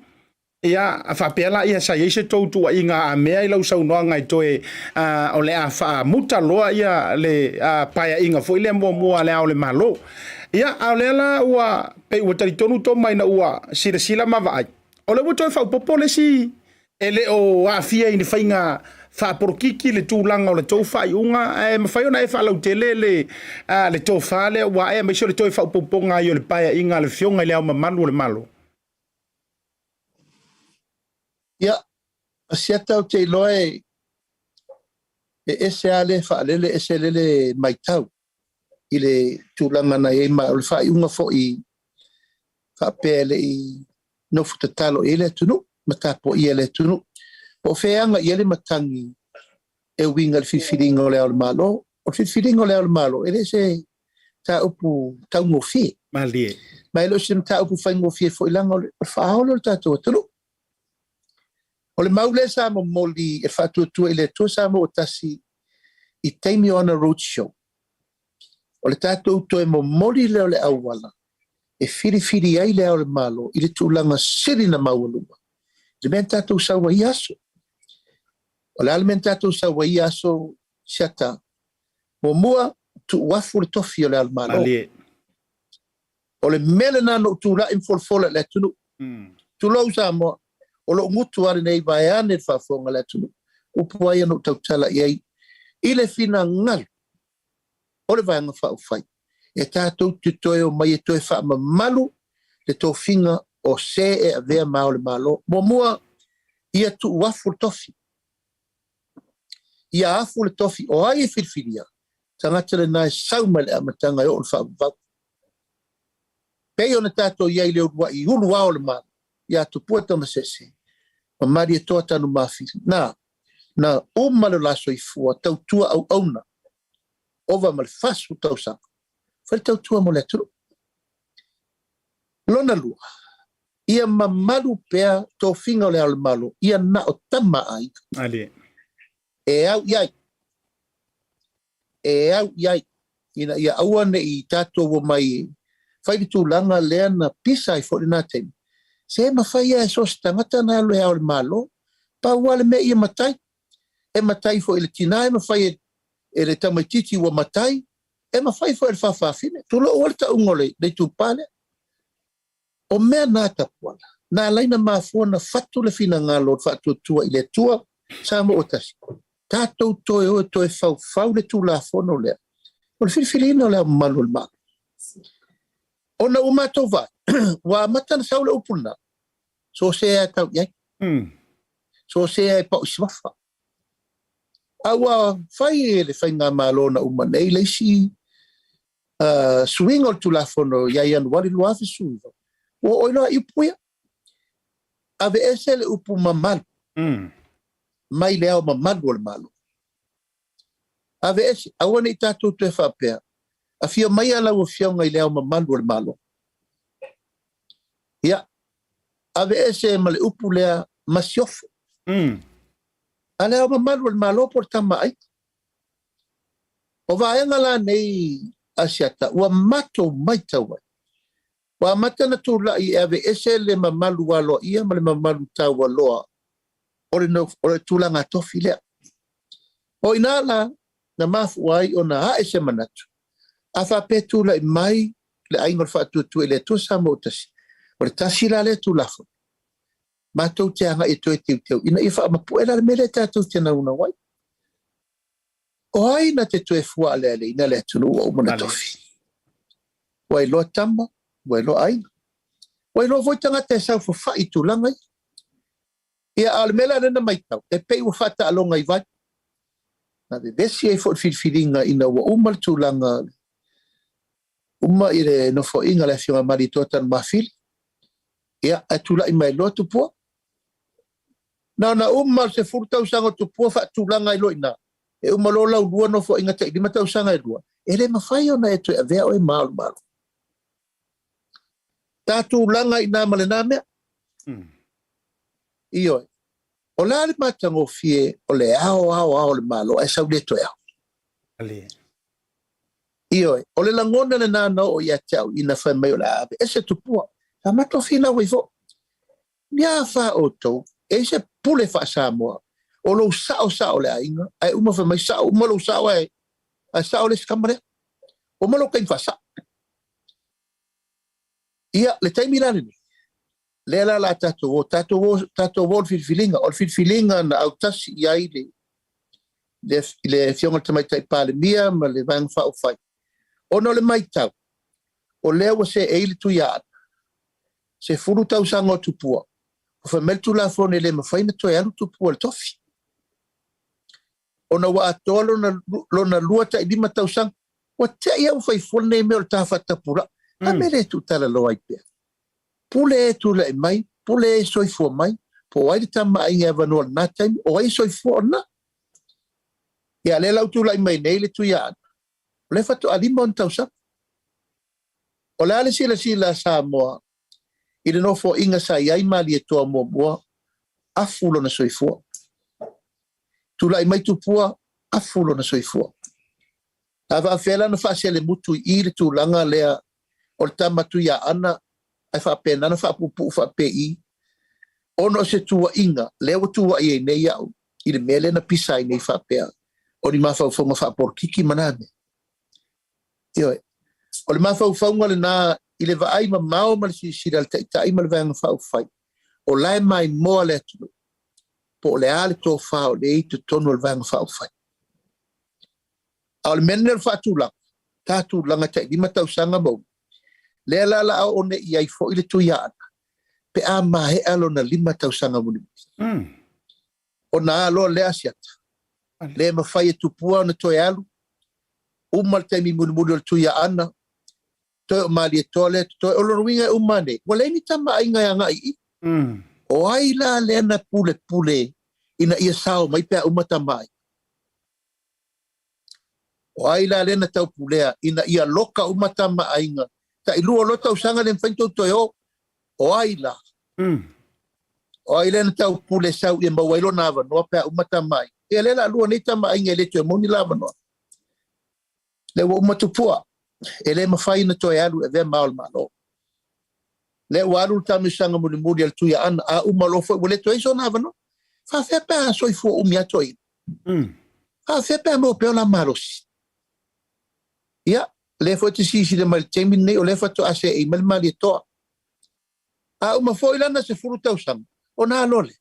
ia a whapea la ia sa eise tautua inga a mea I lau saunoanga I toe o le a wha muta loa ia le paia inga fo I le mua le ao le malo Ia, aolela ua pe ua taritonu to mai na ua sila mawai. O le ua toi whaupopo le si ele o afia i ni whainga whaporokiki le tūlanga o le tau whaiunga ma whai ona e whalau tele le tau whale ua e maiso le toi whaupopo ngai o le paia inga le fionga le au mamanu o le malo. Ia, asiata o te iloe e ese ale whaalele ese lele maitau i le tūlanga na e ma o le whaiunga fo i whaapele i nofu te talo e le tunu, matapo i le tunu. O feanga i ele matangi e winga le whiwhiringa o le ao le malo. O le whiwhiringa o le ao le malo, ele se ta upu tau ngofie. Malie. Ma elo se ta upu whai ngofie fo ilanga o le whaaholo le tātou tunu. O le maule sa mo moli e whatuatua i le tua sa mo o tasi i teimi o ana roadshow. O le tātou to e mo moli leo le awala. E whiri ai le ao le malo i le tūlanga siri na maulunga. Le men tātou sawa i aso. O le ale tātou sawa i aso siata. Mo mua tu wafu le tofi o le ale malo. Malie. O le mele na no tūla infolfola le tunu. Tulau sa mo o lo ngutu are nei vai ane whafonga le tunu. Upu ai anu tautala i ai. I le fina ngal. O le vai anga whaufai. E tātou te toi o mai e toi wha malu le tō finga o se e a vea mao le malo. Mo mua ia tu wafu le tofi. Ia afu le tofi o ai e whirwhiria. Tangata le nai sauma le amatanga e o le whaavau. Pei ona tātou iai leo rua i ulu wao le malo. Ia tu puata masese. Ma mari e toa tanu mawhiri. Na umalo laso i fua tau tua au auna. Ova mal fasu tau sanga. Fai tau tua mo le turu. Lona lua. Ia mamalu pea tō whinga o le ao malo. Ia na o tama ai. Ali. E au iai. E au iai. Ina ia auane i tātou o mai. Fai ki tūlanga lea na pisa i fōri nā teimi. Se ma fai e sos tangata na alo e ao le malo. Pa wale me ia matai. E matai fo ele tina. E ma fai e le tamaititi wa matai. E ma fai fo ele whawhawhine. Tulo orta ungole le tūpale. O mea nā tapuala. Nā laina mafua na fatu le fina ngalo fatu tua i le tua. Samo o tasi. Tātou toe o toe whau le tūla fono lea. O le whiwhirina o lea malu le malu. O na umato vai. Wa matana saule upuna. So se e tau iai. So se e pao iswafa. Awa fai e le fai ngā malo na umanei leisi swing o tūla fono iai anu wali luafi suiva. O oinoa ipuia. Ave ese le upu mamalu. Mai leo mamalu o le malu. Ave ese, awane i tātou tue whapea. A fia mai ala o fia ngai leo mamalu o le malu. Ia. Ave ese ma le upu lea masiofo. A leo mamalu o le malu por tama ai. O vaenga la nei asiata. Ua mato mai tawai. Wa matana tula i ave ese le mamalu walo ia ma le mamalu tau waloa. O le tula ngā tofi lea. O inala na mafu ai o na hae se manatu. A whape tula i mai le aingo whaatutu i le tosa mo tasi. O le tasi la le tulafo. Mātou te anga i toe teu. Ina i wha mapuela le mele tātou te nauna wai. O ai na te toe fua le ina le tunu o umana tofi. Wai loa tamba. Wailo aina. Wailo voi tangata e sau whawhai tūlanga i. Ia alemela rena maitau. E pei wa whata alonga i vai. Na de besi e fwot whirwhiringa ina wa umal tūlanga. Uma i re nofo inga le whionga maritoa tanu mawhiri. Ia a tūla i mai loa tupua. Na umal se furtau sanga tupua wha tūlanga i loina. E umal o lau lua nofo inga te lima tau sanga i lua. E re mawhai ona e toi a vea o e malu malu. Tātou langa i nā male nā mea. Ioi. O la le matango fie o le ao le malo e sau le toi au. Ali. Ioi. O le langona le nā nao o ia tau i na whai mai o la ave. E se tupua. La mato fina wai fo. Nia wha o tau. E se pule wha Samoa. O lo sao le ainga. Ai uma whai mai sao. Uma lo sao ai. Ai sao le skamare. O malo kain wha sao. Ia, le taimi lale ni. Le la tato o filfilinga na au tasi iai le fionga tamai taipale mia ma le vang fa o fai. Ono le mai tau. O lea wa se eili tu ia ana. Se furu tau sanga o tupua. O fa meltu la fone le mawhaina toi alu tupua le tofi. Ona wa atoa lona lua ta ilima tau sanga. Wa te ia ufai fone me o le tawhata pura. A mere tu tala loa i pia. Pule e tu le mai. Pule e soifua mai. Po ai le tama inga evanua na taimi. O ai soifua na. Ia le lau tu lai mai nei le tu ia ana. Le fatu alima on tau sanga. O le ale sila Samoa. I le nofo inga sa iai malietoa mua afulo na soifua. Tula mai tupua afulo na soifua. Ava afela na fasele mutu i le tulanga lea o le tamatu ia ana ai whapena na whapupu whapei. Ono se tua inga lea o tua i nei au i le mele na pisai nei whapea. O ni mawhauwhaunga whaporkiki manane. Ioi. O le mawhauwhaunga le na i le vaai ma mao ma le sisira le tai ma le vanga whau whai. O lai mai moa le atunu. Po le ale tō whao le i te tonu le vanga whau whai. A le mene le whatu langa. Tātu langa tai lima tau sanga mau. Le la au one i ai fo i le tui ana. Pe a mahe alo na lima tau sanga muni. O na alo le asiata. Le ma whai e tupua na toi alu. Umal taimi muni muni o le tui ana. Toi o malietoa le, toi o loruinga umane. Wale ni tama ainga ya ngai. O ai la le na pule ina ia sao mai pea umata mai. O ai la le na tau pulea ina ia loka umata mai ainga. Ta ilua lota usanga le mfaito toi o ai la. O ai le na tau pule sau ia mawailo na ava noa pea umata mai. Ia le la lua ni tama ainga le toi moni lava noa. Le wa umatupua. Ele mawhai na toi alu e vea maol malo. Le waru tamisanga muni al tuia ana a umalofo wale toi so na vano. Fa fepa soifua umia toi. Fa fepa mo pe la malos. Ya, le fo te sisi de mal temi nei o le fa to ase e mal malietoa. A umafo ila na se furu tau sam. Ona lole.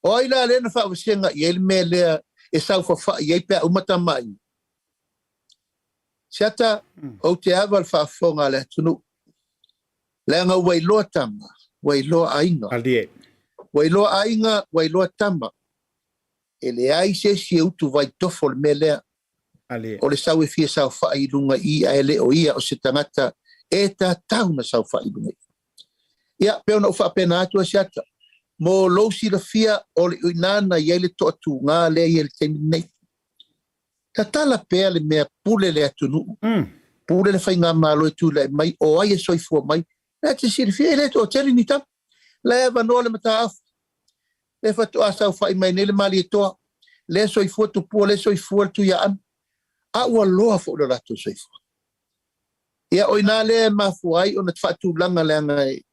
O ila le na fa wasenga yel mele e sau fa ye pe umata mai. Siata o te aval whaafonga le tunu. Leanga wailoa tama, wailoa ainga. Alie. Wailoa ainga, wailoa tama. E le ai se si utu vai tofo le melea. Alie. O le sau e fia sau whailunga i a ele o ia o se tangata e ta tau na sau whailunga i. Ia, peo na uwha pena atua siata. Mo lousi la fia o le uinana i ele to atu ngā le i ele temi nei. Ta tala pea le mea pule le atunu. Pule le whainga malo e tu le mai o ai e soifua mai. Le te siri fia le to o teri ni tam. Le eva noa le mata afu. Le fatu asau whai mai ne le malietoa. Le soifua tu pua le soifua tu ia an. A ua loa fo le rato soifua. Ia oina le mafu ai o na tfatu langa le angai.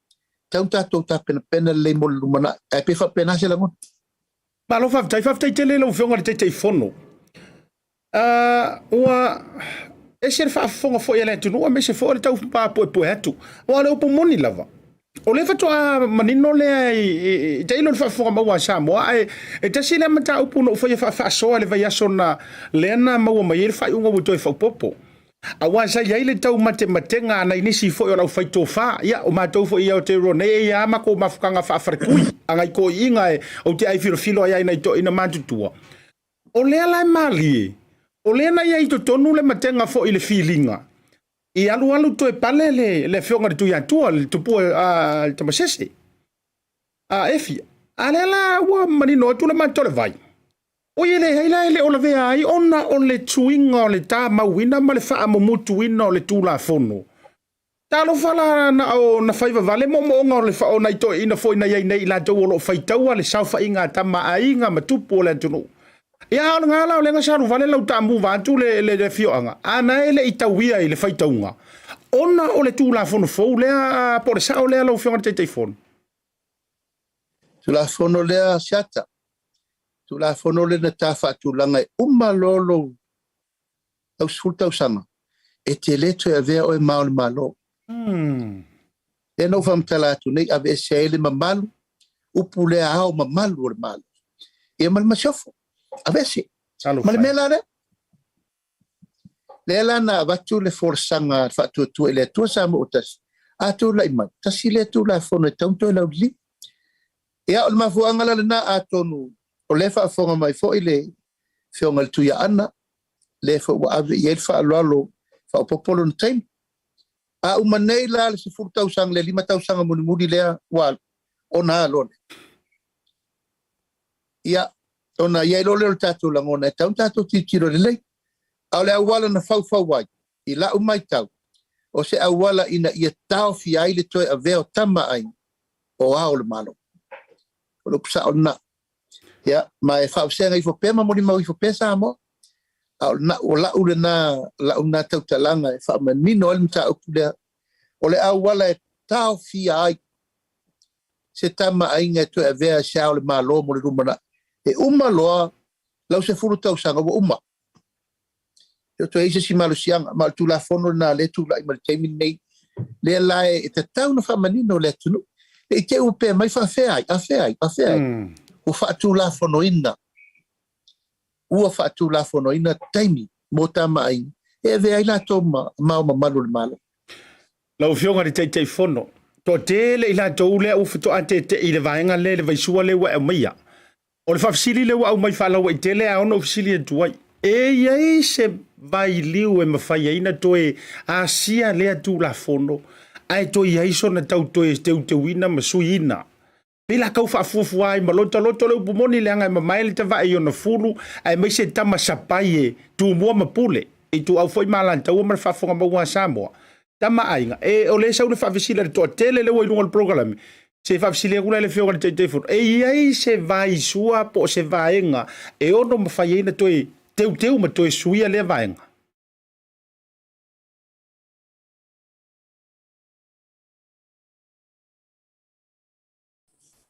Taun tatou ta pena le mo lumana. E pe fa pena se langon. Ma lo faftai tele lo fionga le te fono. Ua e se fa fonga fo ele tu no me se fo le tau pa po hatu o le po moni lava o le fato a manino le te ilo fa fonga ma Samoa e te sile mata upu no fa so le vai sona le na ma mai fa unga bo toi fa popo a wa sa ya ile tau matenga na inisi fo o fa to fa ya o ma to fo ia o te ro ne ya ma ko mafukanga fa farkui anga ko inga o te ai filo ya ina to ina mantutua o le ala mali. O lena ia i to tonu le matenga fo i le feelinga. I alu to e pale le fionga de tuia tua le tupu tamasese. Efi. Alela wa manino tu le matole vai. O ile heila ele o la vea ai ona o le tuinga o le ta mawina ma le faa momutu ina o le tula fono. Talo fala na faiva vale mo o le faa o na ito ina fo ina ia nei la tau o lo faitaua le saufa inga tama ainga matupu o le tunu. Ia o ngala o lenga saru vale lau tamu vantu le fioanga. Ana ele itawia i le faitaunga. Ona o le tula fono fo lea por sa o lea lau fionga te fono. Tula fono lea siata. Tula fono le na tafa tulanga e umalolo au sulta usanga. E te leto e vea o e maole malo. E no whamtala atu nei a ve se ele mamalu, upu le ao mamalu o le malu. E mal masiofo, a ve se. Mal mela re. Le la na watu le forsanga whatu tu ele tua sa mo utas. Atu la ima, tasi le tu la fono e taunto e lau li. E a o le mafuanga la na atonu, o le whaafonga mai fo ile whionga le tuia ana, le wa ave i el whaalolo, whaopopolo na taimi. A umanei la le 10,000 le 5,000 muni lea wal ona alone. Ia ona ia lole o tatu langona tau tatu titiro le lei. A le awala na fau wai i la umai tau. O se awala ina ia tau fi ai le toe a veo tama ai o ao le malo. O lo psa ona. Ia ma e fau senga i fo pema moni mau i fo pesa mo. O la ule na la una tau talanga e wha manino el mta upulea o le awala e tau fia ai se tama ai ngai tu e vea siao le malo mo le rumana e uma loa lau se furu tau sanga wa uma e to eise si malo sianga ma tu la fono na le tu la ima le teimi nei le lae e te tau na wha manino le tunu e te upe mai wha fea ai o wha tu la fono ina ua whaatu la fono ina taimi mo tama ai e vea ila tō mao malu le malo. Lau whionga ni tei fono. Tō tele ila tō ule au whito ate te i le vaenga le vaisua le wa e maia. O le whafsili le wa au mai whalawa i tele a ono whisili e tuai. E iei se vai liu e mawhai aina tō e asia lea tū la fono. Ai tō iei so na tau tō e te wina masui ina. Pila kau whaafuafu ai malota loto leu pumoni le anga e mamaele te vai o na fulu ai mai se tama sapai e tu mua mapule e tu au foi malanta ua mara whaafunga maua Samoa tama ainga e o le sau le whaafisila le toa tele le wai lunga le programe se whaafisila kuna le whionga le teifuru e iai se vai sua po se vaenga e ono mawhai eina toi teu ma toi suia le vaenga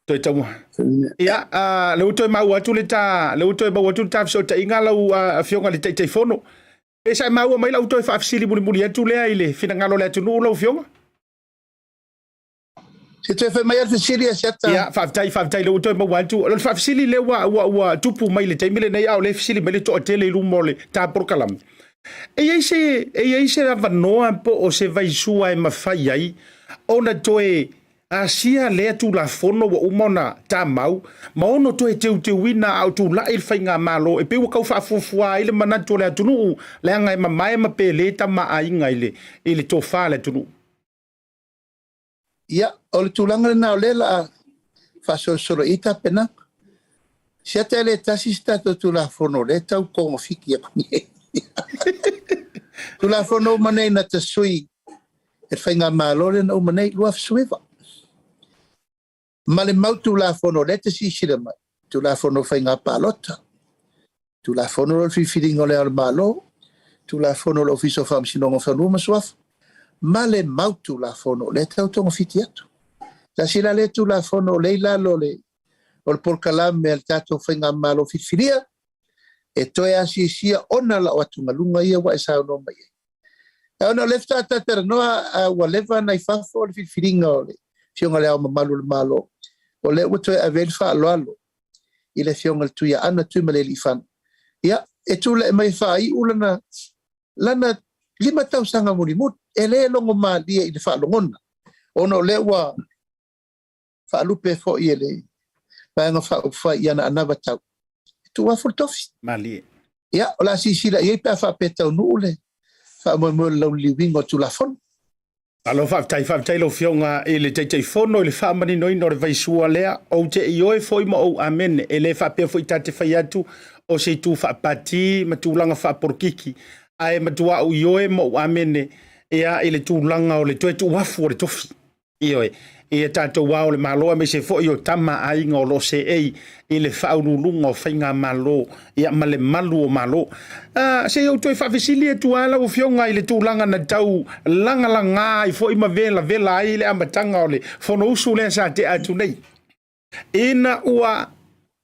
toi tau ia le utoi mau atu le mau atu ta so ta inga lau fionga le teifono e sai mau mai lau toi fa afsili muli atu le ile fina ngalo le atu no lau fionga se te fe mai al Fisheries Asiata ia fa tai le utoi mau atu le fa afsili le wa tupu mai le teimile nei au le fisili mai le to tele lu mole ta porkalam e ai se va noa po o se vai sua e mafai ai ona toe asia lea tu la fono wa umona ta mau ma ono to e teu wina au tu la il fainga malo e pe wa kau fa fufua ile manatu le tunu le anga e mai ma pe le ta ma ainga ile to fa le tunu ia o le tulanga na le la fa so ita pena se te le tasi stato tu la fono le tau ko fiki e tu la fono mane na te sui e fainga malo le no mane lu af sueva ma le mau tu la fono le te sisira mai tu la fono whainga palota tu la fono lo fifiringo le al malo tu la fono lo fiso fam sinongo whanuma suaf ma le mau tu la fono le tau tongo fiti atu ta sila le tu la fono le ilalo le o le porkalam me al tato whainga malo fifiria e toe asisia ona la watu ngalunga ia wa esa ono mai e ona lefta tatara noa wa leva na ifafo le fifiringa o le fionga le au mamalu le malo o le uto e avel fa alo i le fionga le tuia ana tui male li fan ia e tu le mai fa i ulana lana 5,000 mulimut e le longo malia i le fa longona ono le wa fa lupe fo i le paenga fa i ana anava tau tu wa fortofi malie ia o la sisila i pe fa petau nu le fa mo lo living o tu la fon alo fa tai lo fionga e le teifono le fa mani no ino le vaisua lea o te ioe foi mo o amen e le fa pe foi tate fai atu o se tu fa pati matulanga fa porkiki ai matua o ioe mo o amen e a ele tulanga o le tu wafu o le tofi ioe e tato wa o le malo me se foi o tama ai ngolo se ei ele fa ulunga o fainga malo ia male malu o malo se eu toi fa visili tu ala o fionga ile tu langa na tau langa i foi ma vela ile amatanga ole fono usu le sa te atu nei ina ua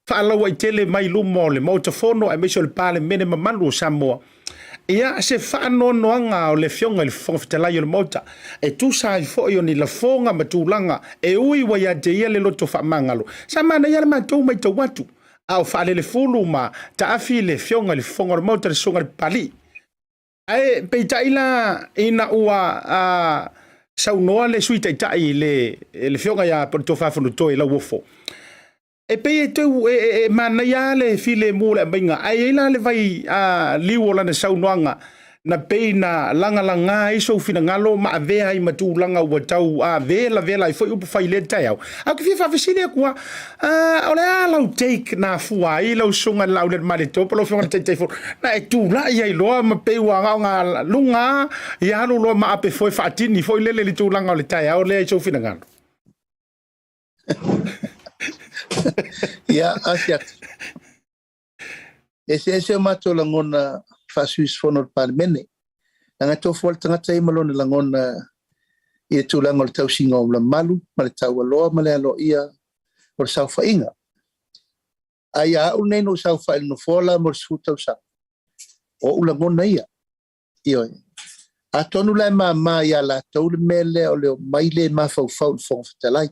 fa la wa tele mai lumo le moto fono e meso le pale mene malu Samoa ia se whaanoanoanga o le fionga le fonga fitalai o le Maota e tu sai fo i ni la fonga matulanga e ui wa ia te ia le loto whamangalo sa mana ia le matou mai tau watu au whaale le fulu ma ta afi le fionga le fonga o le Maota le songa le pali ai peita ila ina ua saunoa le sui taitai le fionga ia porto whawhanu toi la wofo e pe tu e mana ia le file mule binga ai la le vai liwo la na saunoanga na pe na langa iso fina ngalo ma avea i matu langa wa tau vela i foi upu fai le tau a ki fa fisile kwa ole ala take na fua i lo sunga Laaulialemalietoa Polataivao na e tu la ia i loa ma pe wa nga lunga ia lo ma ape foi fatini foi le tu langa le tau le iso fina ngalo Ia Asiata. Ese mato langona fasuis fono parmene. Nanga tofu al tangata i malone langona i tu lango le tausinga o la malu, ma le tau aloa, ma le alo ia o le saufa inga. Ai a au neno saufa il no fola mo le sutau sa. O ulangona ia. Io. A tonu lai ma ia la tau le mele o le maile ma fau fau fonga fitalai.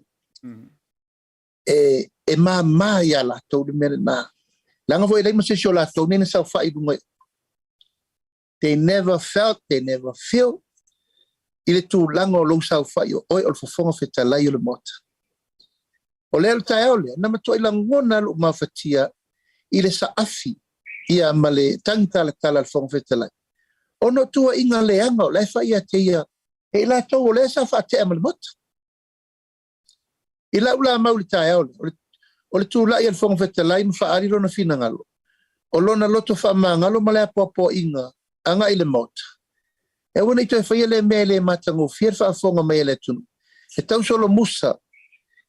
E ma ia la tau le mele na. Langa foi lai mase sio la tau nene saufa i lunga. They never felt, they never feel. Ile tu lango lo saufa i oi o fonga fitalai o le Maota. O le tae ole, na matua i langona lo mafatia ile sa afi ia male tangta le tala le fonga fitalai. Ono tua inga leanga o le fai a te ia. E la tau o le sa fa te ama le Maota. I la ula mauli tae ole. O le tu la i al fonga fitalai mfa ari lona fina ngalo. O lona loto fa ngalo male apopo inga anga i le Maota. E wana i toi fai le mele matango fier fa fonga mai le tunu. E tau solo musa.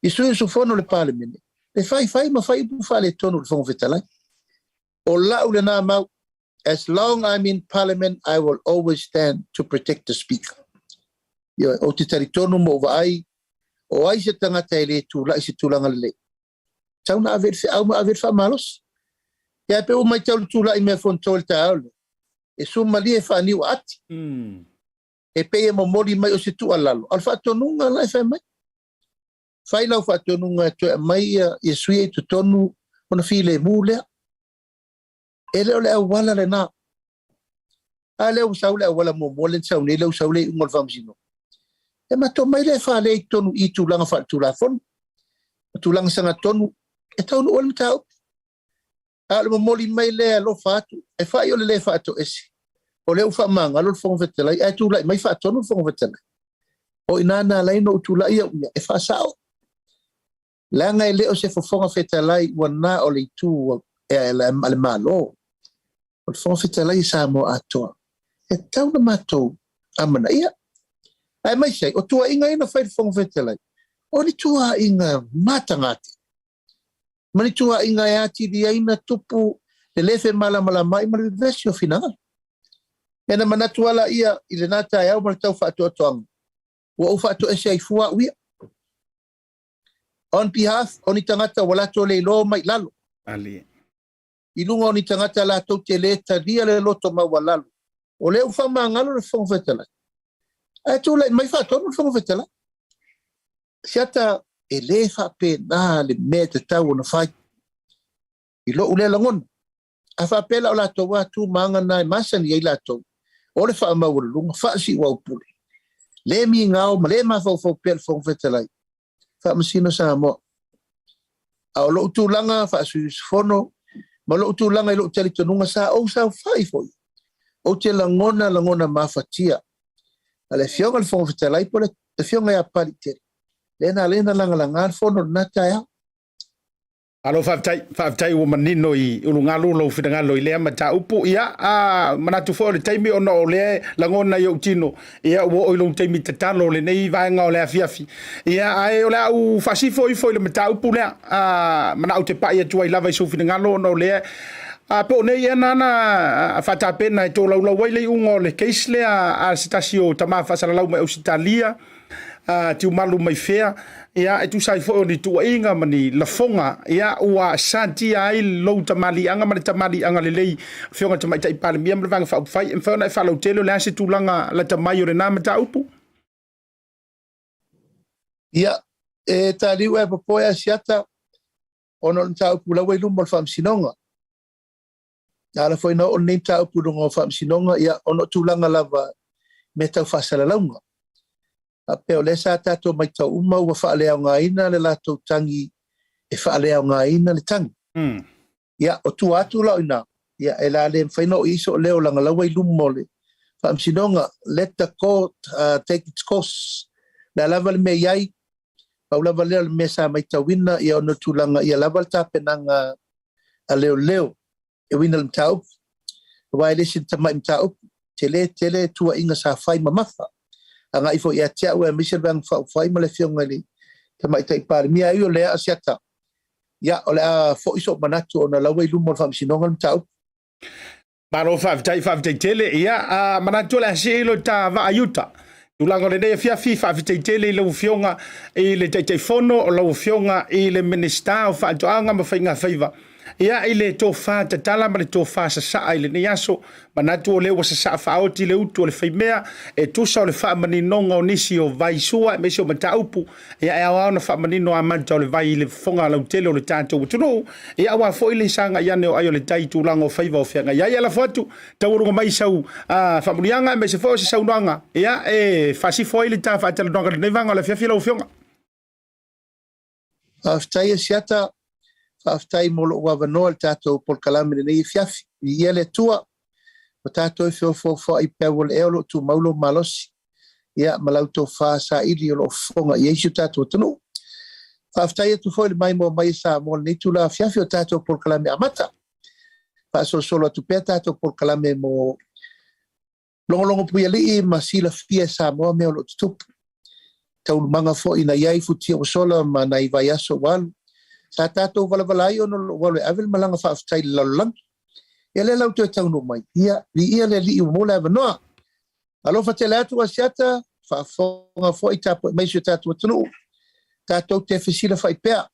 I sui su fono le parlemene. Le fai ma fai pu fa le tonu le fonga fitalai. O la ule na mau. As long I'm in parliament, I will always stand to protect the speaker. Yo, o te taritonu mo vai, o ai se tangata e le tu la i se tulanga le. Tau na aver fa malos. Ya pe o mai tau tu la i me fontol ta aule. E suma li e fa ni ati. E pe e mo mori mai o se tu alalo. Al fa tonunga la e fa mai. Fai lau fa tonunga to mai e sui tu tonu ona file mule. Ele ole wala le na. Ale o saule wala mo molen saule le saule ngol famsino. E ma to mai le fa le tonu I tu langa fa tu la fon. Tu langa sanga tonu e tonu ol tau. Ale mo moli mai le lo fa tu. E fa yo le fa to esi. O le fa manga lo fon vetela e tu la mai fa tonu fon vetela. O inana la no tu la ia e fa sao. Langa le o se fo fon vetela wana o le tu e le malo. O fonga fitalai Samoa atoa. E tau na matou amana ia. Ai mai sei, o tua inga ina fai fonga fitalai. O ni tua inga matangati. Ma ni tua inga e ati di aina tupu le lefe mala mai ma le vesi o finanga. E na manatu ala ia I le nata e au ma le tau whaatua toanga. Ua u whaatua ese ai fua uia. On behalf, o ni tangata walato le lo mai lalo. ali I lunga o ni tangata la tau te le taria le loto mawalalu. O le ufa mangalo le fonga vetela. Ai tu le mai fa tonu le fonga vetela. Siata e le fa pe na le me te tau na fai. I lo ule langon. A fa pela o la to wa tu manga na masani ai la to. O le fa mawala lunga fa si wa upule. Le mi ngao ma le ma fa pel fonga vetela. Fa masino sa mo. A lo tu langa fa su fono. Ma lo tu langa I lo tali tonunga sa o sa fai foi. O te langona mafatia. Ale fionga le fonga fitalai po le fionga ia paliteri. Lena langa fono nata ia. alo whaatai o manino I ulungalo lo whitangalo I lea mata upu ia manatu fo le taimi ona o lea langona I au tino ia ua o ilo taimi tatalo le nei vaenga o lea fiafi ia ai o lea u fasifo I fo le mata upu lea mana au te pa ia tua I lava I so whitangalo ona o lea po nei ia nana whatapena E tō laulau waile I ungo le case lea a sitasi o tama whasaralau mai au sitalia tiu malu mai fea ia e tu sai fo ni tu inga mani la fonga ia ua santi ai lo tamali anga mani tamali anga lelei fionga tamai tai pale mia mlevanga fa fai en fa na fa lo telo la se tu langa la tamai ore na mata upu ia e tali we popoia Asiata ono nta upu la we lumol fam sinonga ala foi no on nta upu ngo fam sinonga ia ono tu langa lava meta fa sala longa a peo le sa tato mai tau uma ua whaalea ngā ina le lato tangi e whaalea ngā ina le tangi. Ia, o tu atu lau ina, ia e la le mwhaino iso leo langa lawa i lumole. Whaamsinonga, let the court take its course. La lava le me iai, pau lava leo le me sa mai tau ina, ia ono tu langa, ia lava le tapenanga a leo leo, e wina le mtau, wai le sin tamai mtau, tele tua inga sa whai mamafa. Anga ifo ia tia ua misel bang fai male fionga li tamai tai pare mia io le Asiata ia ole a fo iso manatu ona lawe lumo fam sinonga mtau Baro fa tai tele ia manatu le asilo ta va ayuta tulango le dei fia fifa tai tele le fionga e le tai fono o le fionga e le minister o fa to anga ma fainga faiva ia ile to fa te tala ma le to fa sa ile ni aso manatu le wa sa fa o ti le utu le faimea e tu sa le fa mani nonga o nisi o vai sua me so mata upu ia e wa na fa mani no amanta le vai le fonga la utele le tanto tuno ia wa fo ile sanga ia ne o ayo le tai tu lango faiva o fenga ia la fotu tawuru mai sau fa mulianga me se fo se sau nanga ia e fa si fo ile ta fa tele nonga ne vanga le fia lo fionga aftai Asiata aftai molo wa vanol tato por kalame ne fiafi ile tua tato fo I pewol elo tu maulo malosi ia malauto fa sa ili lo fonga yesu tato tunu aftai tu fo mai mo mai sa mo ni tu la fiafi tato por kalame amata fa solo tu tato por kalame mo longo puyali masila fia sa mo me lo tu tau manga fo ina yai futi o sola ma nai vai aso wal sa tato valavalai ono wale avel malanga fa aftai lalang ele lau tu tau no mai ia le li mo la no alo fa tele atu Asiata fa fonga fo ita mai se tato tunu tato te fisila fa ipea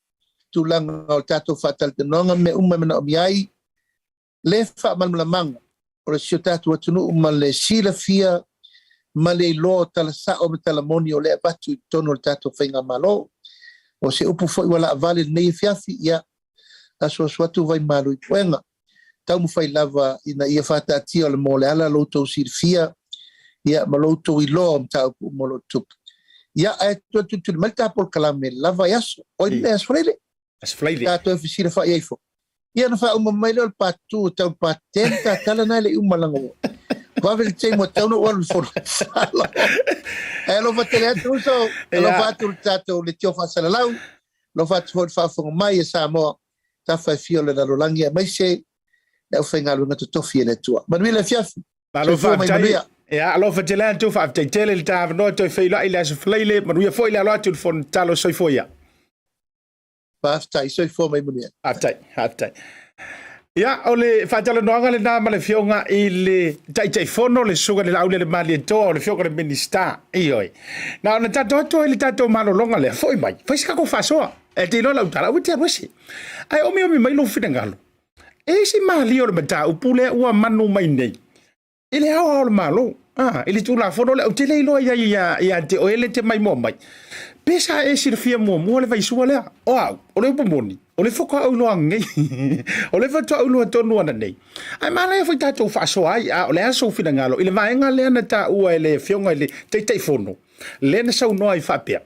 tu langa tato fa tal nonga me me miai le fa malmanga o se tato tunu le sila fia male lo tala sa o tala monio le batu tono tato finga malo o se upu foi wala vale nei fiafi ia aso swatu vai malu ipuenga tau mu fai lava ina ia fata tia le mole ala loto sirfia ia maloto i lo tau molotup ia e tu malta por kalame lava yaso o le asfrele tato oficina fa iefo ia na fa uma mailo al patu tau patenta tala na le umalango Wavel te mo tau no wal for elo vatele tu so elo vatu tato le tio fa sala lau lo vatu for fa fo mai Samoa ta fa fiole da rolangia mai se e fenga lu ngato tofi le tua manuela fiafi lo fa ia lo vatele tu fa tele le ta no to fe la ila se flele manuia foi la lo tu fon talo soi foia Aftai soi fo mai manuia aftai ia ole fatalo noanga le nama le fionga I le tai fono le suga le Laaulialemalietoa le fionga le minister ioi na ona tato le tato malolonga le foi mai foi ska ko fasoa e te no la utala uti arwesi ai omi mai lo finangalo e si mali o le mata upule ua manu mai nei ile hawa o malo ile tu la fono le utile lo ia te oele te mai mo mai pesa e sirfia mo le vai suale o le pomoni o le foka au loa ngai o le fata au loa tonu ana nei ai mana e foi tatou faso ai o le aso finangalo ile vaenga le ana ta ua ele fionga ile tei fono le na sau noa I fapea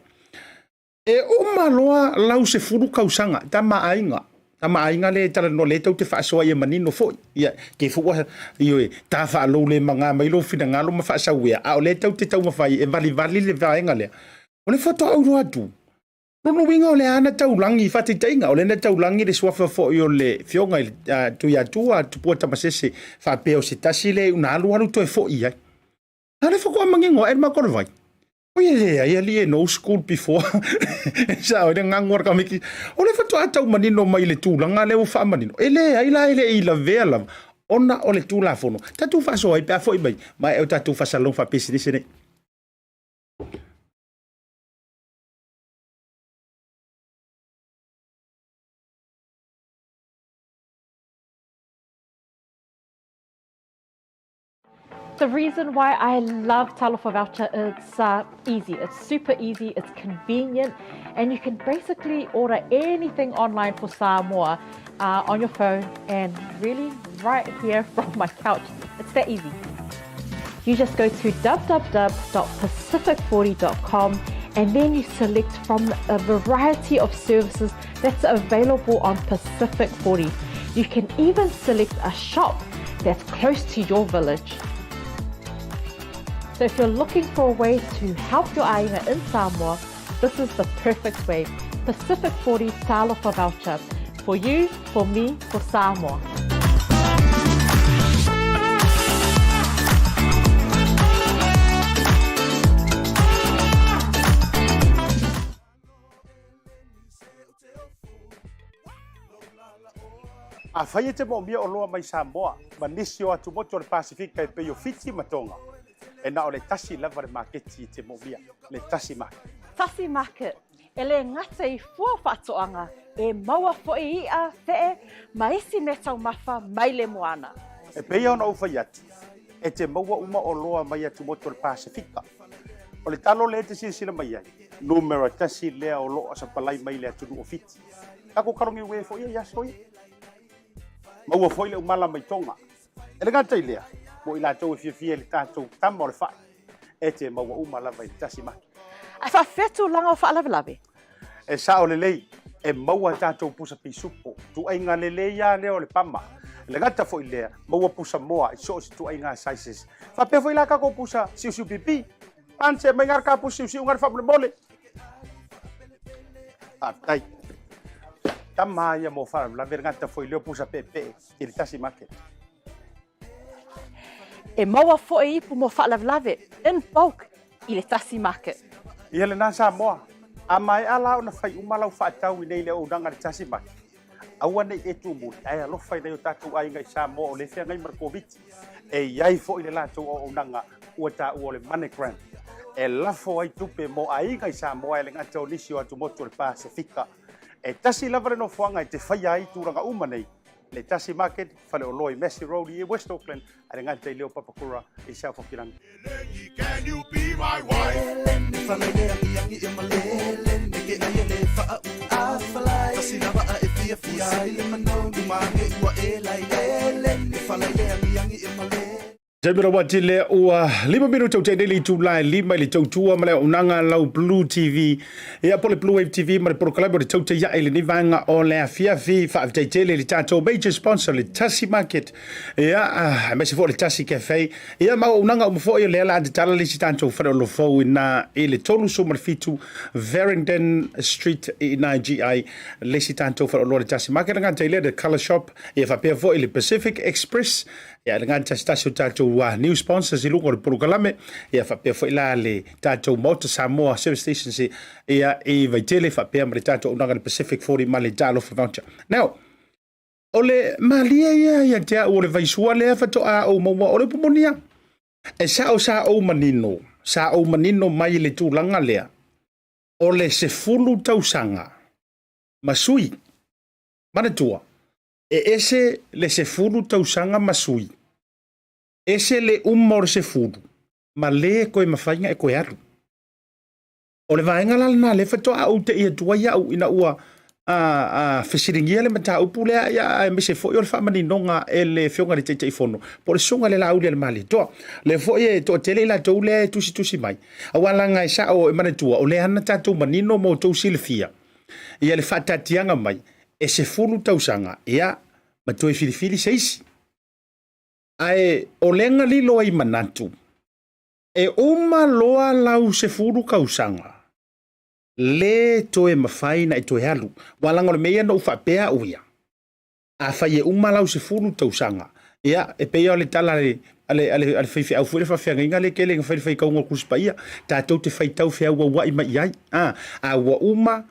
e o maloa lau se furu kausanga tama ainga le tala no le tau te faso ai manino foi ia ke fuwa io ta fa lo le manga mai lo finangalo ma faso ia o le tau te tau mafai e vali le vaenga le o le fata au loa tu no winga o le ana taulangi fati tainga o le na taulangi le swafa fo yo le fionga tu ya tua tu pota masese fa peo se tasi le una alu to fo ia ale fo ko mangingo e ma ko vai o ia li no school before sa o le ngangor ka miki o le fo ata manino mai le tulanga le o fa manino ele ai la vela ona o le tula fono tatu fa so ai pa fo mai mai o tatu fa salon fa pesi The reason why I love Talofa voucher, it's easy. It's super easy, it's convenient, and you can basically order anything online for Samoa on your phone and really right here from my couch. It's that easy. You just go to www.pacific40.com and then you select from a variety of services that's available on Pacific 40. You can even select a shop that's close to your village. So if you're looking for a way to help your ainga in Samoa, this is the perfect way. Pacific 40 Talofa voucher. For you, for me, for Samoa. A whaia te mo mia o loa mai Samoa, ma nisi o atu moto le Pasifika e peo fiti matonga. E na o le tasi lava le maketi te mo mia, le Tasi Market. Tasi Market, e le ngata i fua whatoanga, e maua fo i a te ma isi me tau mawha mai le moana. E pea ona uwhai atu, e te maua uma o loa mai atu moto le Pasifika. O le talo le te sila mai ai, numero tasi lea o loa sa palai mai le atu o fiti. Kako karongi ue fo ia yasoi. Maua foi le umala mai tonga. E le ngata i lea, mo i la tau e fia le tātou tama o le whai. E te maua umala vai Tasi Market. Ai whawhetu langa o whaalawe. E sa o le lei, e maua tātou pusa pisupo. Tu ainga le lei ia leo le pama. Le ngata foi lea, maua pusa moa, i so si tu ainga sizes. Whapea foi la kako pusa siu pipi. Panse mai ngar ka pusa siu ngar whapule mole. Tai. Tama ia mo whara, la vergata foi leo pusa pepe, i le Tasi Market. E maua fo i pu mo whaalawe, in bulk, i le Tasi Market. Ia le nā Samoa, a mai ala o na whai umalau whaatau i nei le o nanga le Tasi Market. Aua nei e tu muli, ai alo whai nei o tātou ai ngai Samoa o le whea ngai markoviti. E iai fo i le lātou o nanga ua tā ua le MoneyGram. E lafo ai tupe mo ai ngai Samoa e le ngata o nisi o atu motu le Pasifika. E tasi lava no fuanga e te whai ai tūranga uma nei. Le Tasi Market, whale o loi Massey Road i West Auckland, a le ngata i leo Papakura i South Auckland. Can you be my wife? Jamira wati le ua 5 minuto o te neli tūlai 5 le tautua ma le unanga lau BluTV. Ia po le BluwaveTV ma le prokalaibo le tauta ia ele ni vanga o le afiafi whaafitaitele le tātou major sponsor le Tasi Market. Ia mesi fo le Tasi Cafe. Ia ma unanga umfo i le ala adi tala le si tātou whare o lo fau ina e le tolu so ma le fitu Verrington Street i na GI le si tātou whare o lo le Tasi Market. Ngā teile le Colour Shop. Ia whapea fo i le Pacific Express. Ia le ngata stasio tātou new sponsors i lungo le prokalame. Ia whapea fo ila le tātou Maota Samoa service stations ia i Vaetelo whapea ma le tātou unanga le Pacific 40 ma le Talofa voucher. Now, o le malia ia tea o le vaisua lea whato a o maua o le pomonia. E sa o manino mai le tūlanga lea. O le sefulu tausanga. Masui. Manatua. E ese le sefulu tausanga masui. Ese le umma o le sefulu. Ma le koe mawhainga e koe aru. O le vaenga lalana le whatoa au te ia tua ia au ina ua Fisheries le mata upu le ia me se foi o le whamaninonga e le whionga le teitei whono. Po le songa le Laaulialemalietoa. Le foi e to tele la tau le tusi mai. Awalanga e sa o e manatua o le ana tātou manino mo tau silfia. Ia le whatatianga mai. E se fulu tausanga ia matoi filifili seisi. Ai o lenga lilo ai manatu. E uma loa lau se fulu kausanga. Le toe mawhaina e toe halu. Walanga le mea no whapea uia. A whai e uma lau se fulu tausanga. Ia e pea o le tala ale whaiwhi au fuere whawhianga inga le kele nga whaiwhi kaunga kuspa ia. Tātou te whaitau whia ua wai mai iai. A ua uma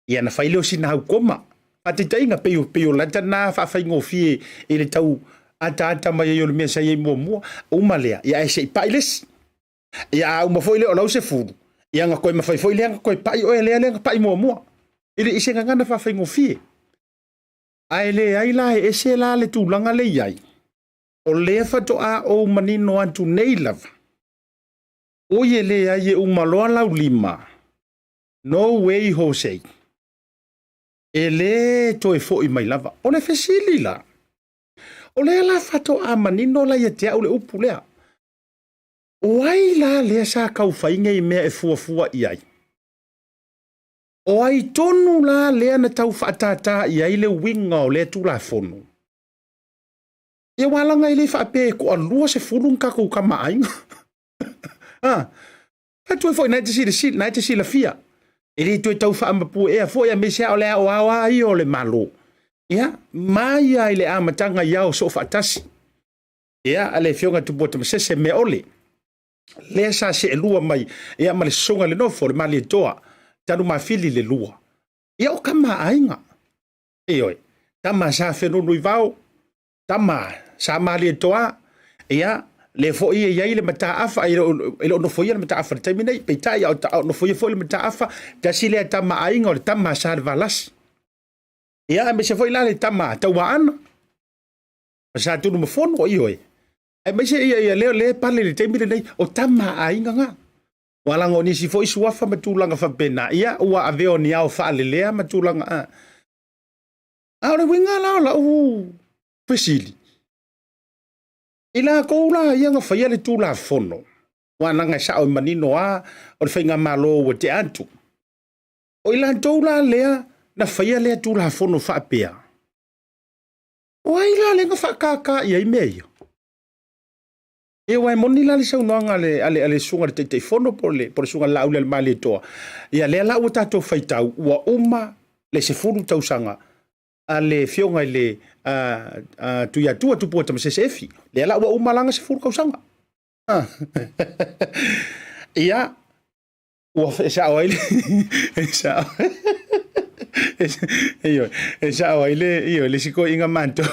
ia na whaileo sina hau koma. Ate tainga peo lata na whawhai ngofie e le tau ata mai e o le mea sa iei mua uma lea. Ia e se i pailes. Ia uma foi leo lau se fulu. Ia nga koe mawhai foi lea nga koe pai o e lea nga pai mua. Ile ise nga ngana whawhai ngofie. Ai le ai la e se la le tūlanga le iai. o le fatoa o manino atu nei lava. O ye le ai e umaloa laulima. No way, Jose. E le toe fo I mai lava. O le fesili la. O le la fatoa manino la ia tea o le upu lea. O ai la lea sa kau whainga I mea e fuafua I ai. O ai tonu la lea na tau whaatata I ai le winga o le tula fono. E walanga I le whaape ko alua se fulung kako ka maainga. Hatu e foi naite sila fia. E le tue tau whaamapu ea foi a mesea o le o awa I o le malo. Ia, mai ai le amatanga iau so whaatasi. Ia, ale fionga tupota masese me ole. Lea sa se lua mai, ia ma le songa le nofo le malietoa. Tanu mafili le lua. Ia o kama ainga. Eoi, tama sa whenunu I vau. Tama sa malietoa. Ia, le fo ia ia le mata afa ile ono fo ia le mata afa le taimi nei peitai au no fo ia fo le mata afa tasi le tama ainga o le tama sa le valas. Ia me se fo ila le tama taua ana. Sa tunu mafono o ioi. E me se ia le pale le taimi nei o tama ainga nga. Wala ngo ni si fo isu afa matulanga fa pena. Ia ua aveo ni au fa le lea matulanga a. Au le winga la pesili. Ila koula ia nga whaia le tūla fono. Wana ngai sa o manino a o le whainga malo o te antu. O ila tūla lea na whaia lea tūla fono whaapea. O ila le nga whaakaka ia I mea. E wai moni la le saunoanga ale sunga le teitei fono po le sunga Laaulialemalietoa. Ia lea la ua tātou whaitau ua uma le se furu tausanga. Ale fionga le tuia tua tupua tamasese efi. Le ala ua umalanga se furu kausanga. Ia, ua esa o ele. Esa o ele, le siko inga manto.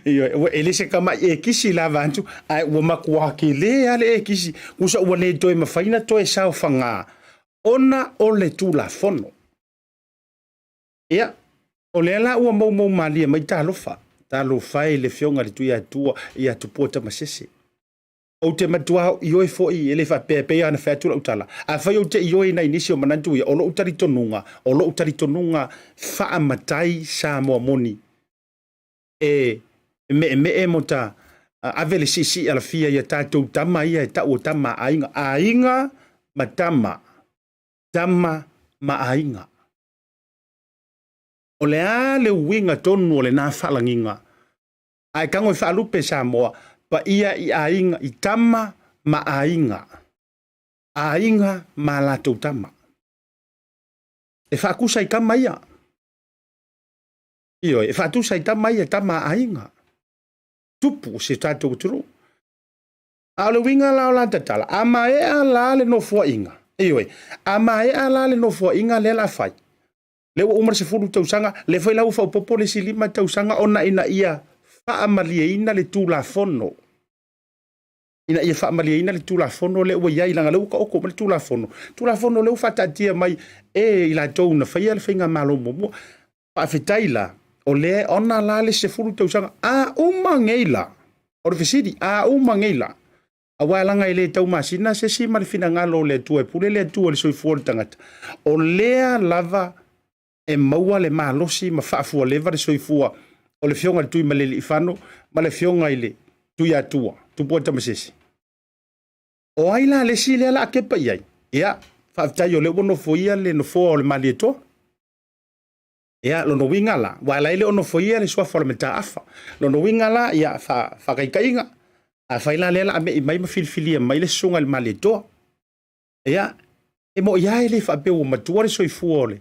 Ele se kama e kisi la vantu. Ai ua makua ki le ale e kisi. Usa ua le toe mawhaina toe sao whanga. Ona o le tula fono. Ia, o le ala ua mau malia mai talofa. Talofa le fionga le tuia tua ia tupua tamasese. O te matua ioi foi ele fa pepe ana fatura utala. A fai o te ioi na inisio manantu ia olo utari tonunga fa amatai sa moa moni. Me mota avele sisi ala fia ia tatou tama ia ta o tama ainga matama. Tama ma ainga. O le a le winga tonu o le nā whalanginga. Ai kango I whaalupe Samoa, pa ia I ainga, I tama ma ainga. Ainga ma latou tama. E whaakusa I kama ia. Io, e whaatusa I tama ia tama ainga. Tupu se tātou turu. A le winga lao la tatala, ama e a la le no fua inga. Io, ama e a la le no fua inga le la fai. Le umar se fulu tausanga, le foi lau fa popo le silima tausanga ona ina ia fa amalia ina le tula fono. Ina ia fa amalia ina le tula fono le ua ia ilanga le uka oko le tula fono. Tula fono le ufa tatia mai ila tau na fai le finga malo momo. Pa fetaila o le ona la le se fulu tausanga a umangeila. O le fisidi a umangeila. A wailanga ile tau masina se si mal fina ngalo le tua pule le tua le soi fuol tangata. O lea lava e maua le malosi ma faafua leva le soifua o le fionga le tui ma le ifano ma le fionga ile tui atua tupua tamasese o aila le si le ala kepa iai ia faaftai o le ono foia le no foa o le malietoa ia lono winga la waila ile ono foia le soafa o le meta afa lono winga la ia whakaikainga a whaila le ala ame I mai ma filfilia mai le sunga le malietoa ia e mo ia ele whaapeu o matua le soifua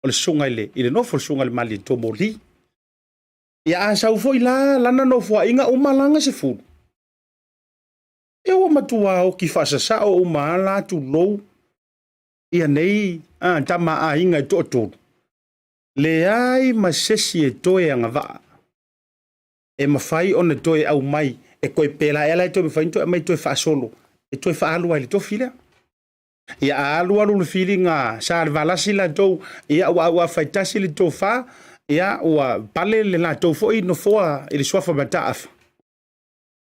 o le sunga ile nofo le sunga le malietoa moli. Ia a sau foi la lana nofo inga umalanga se fu. E o matua o ki fasasa o umala tu low. Ia nei tama a inga to. Le ai masesi e toe anga va. E mafai ona toe au mai e koe pela ela e toe mafai to mai toe fa solo. E toe fa alu ai to fila. Ia alu le feeling sa valasi la to ia wa faitasi le to fa ia wa pale le la to foi no foa ele sofa mata af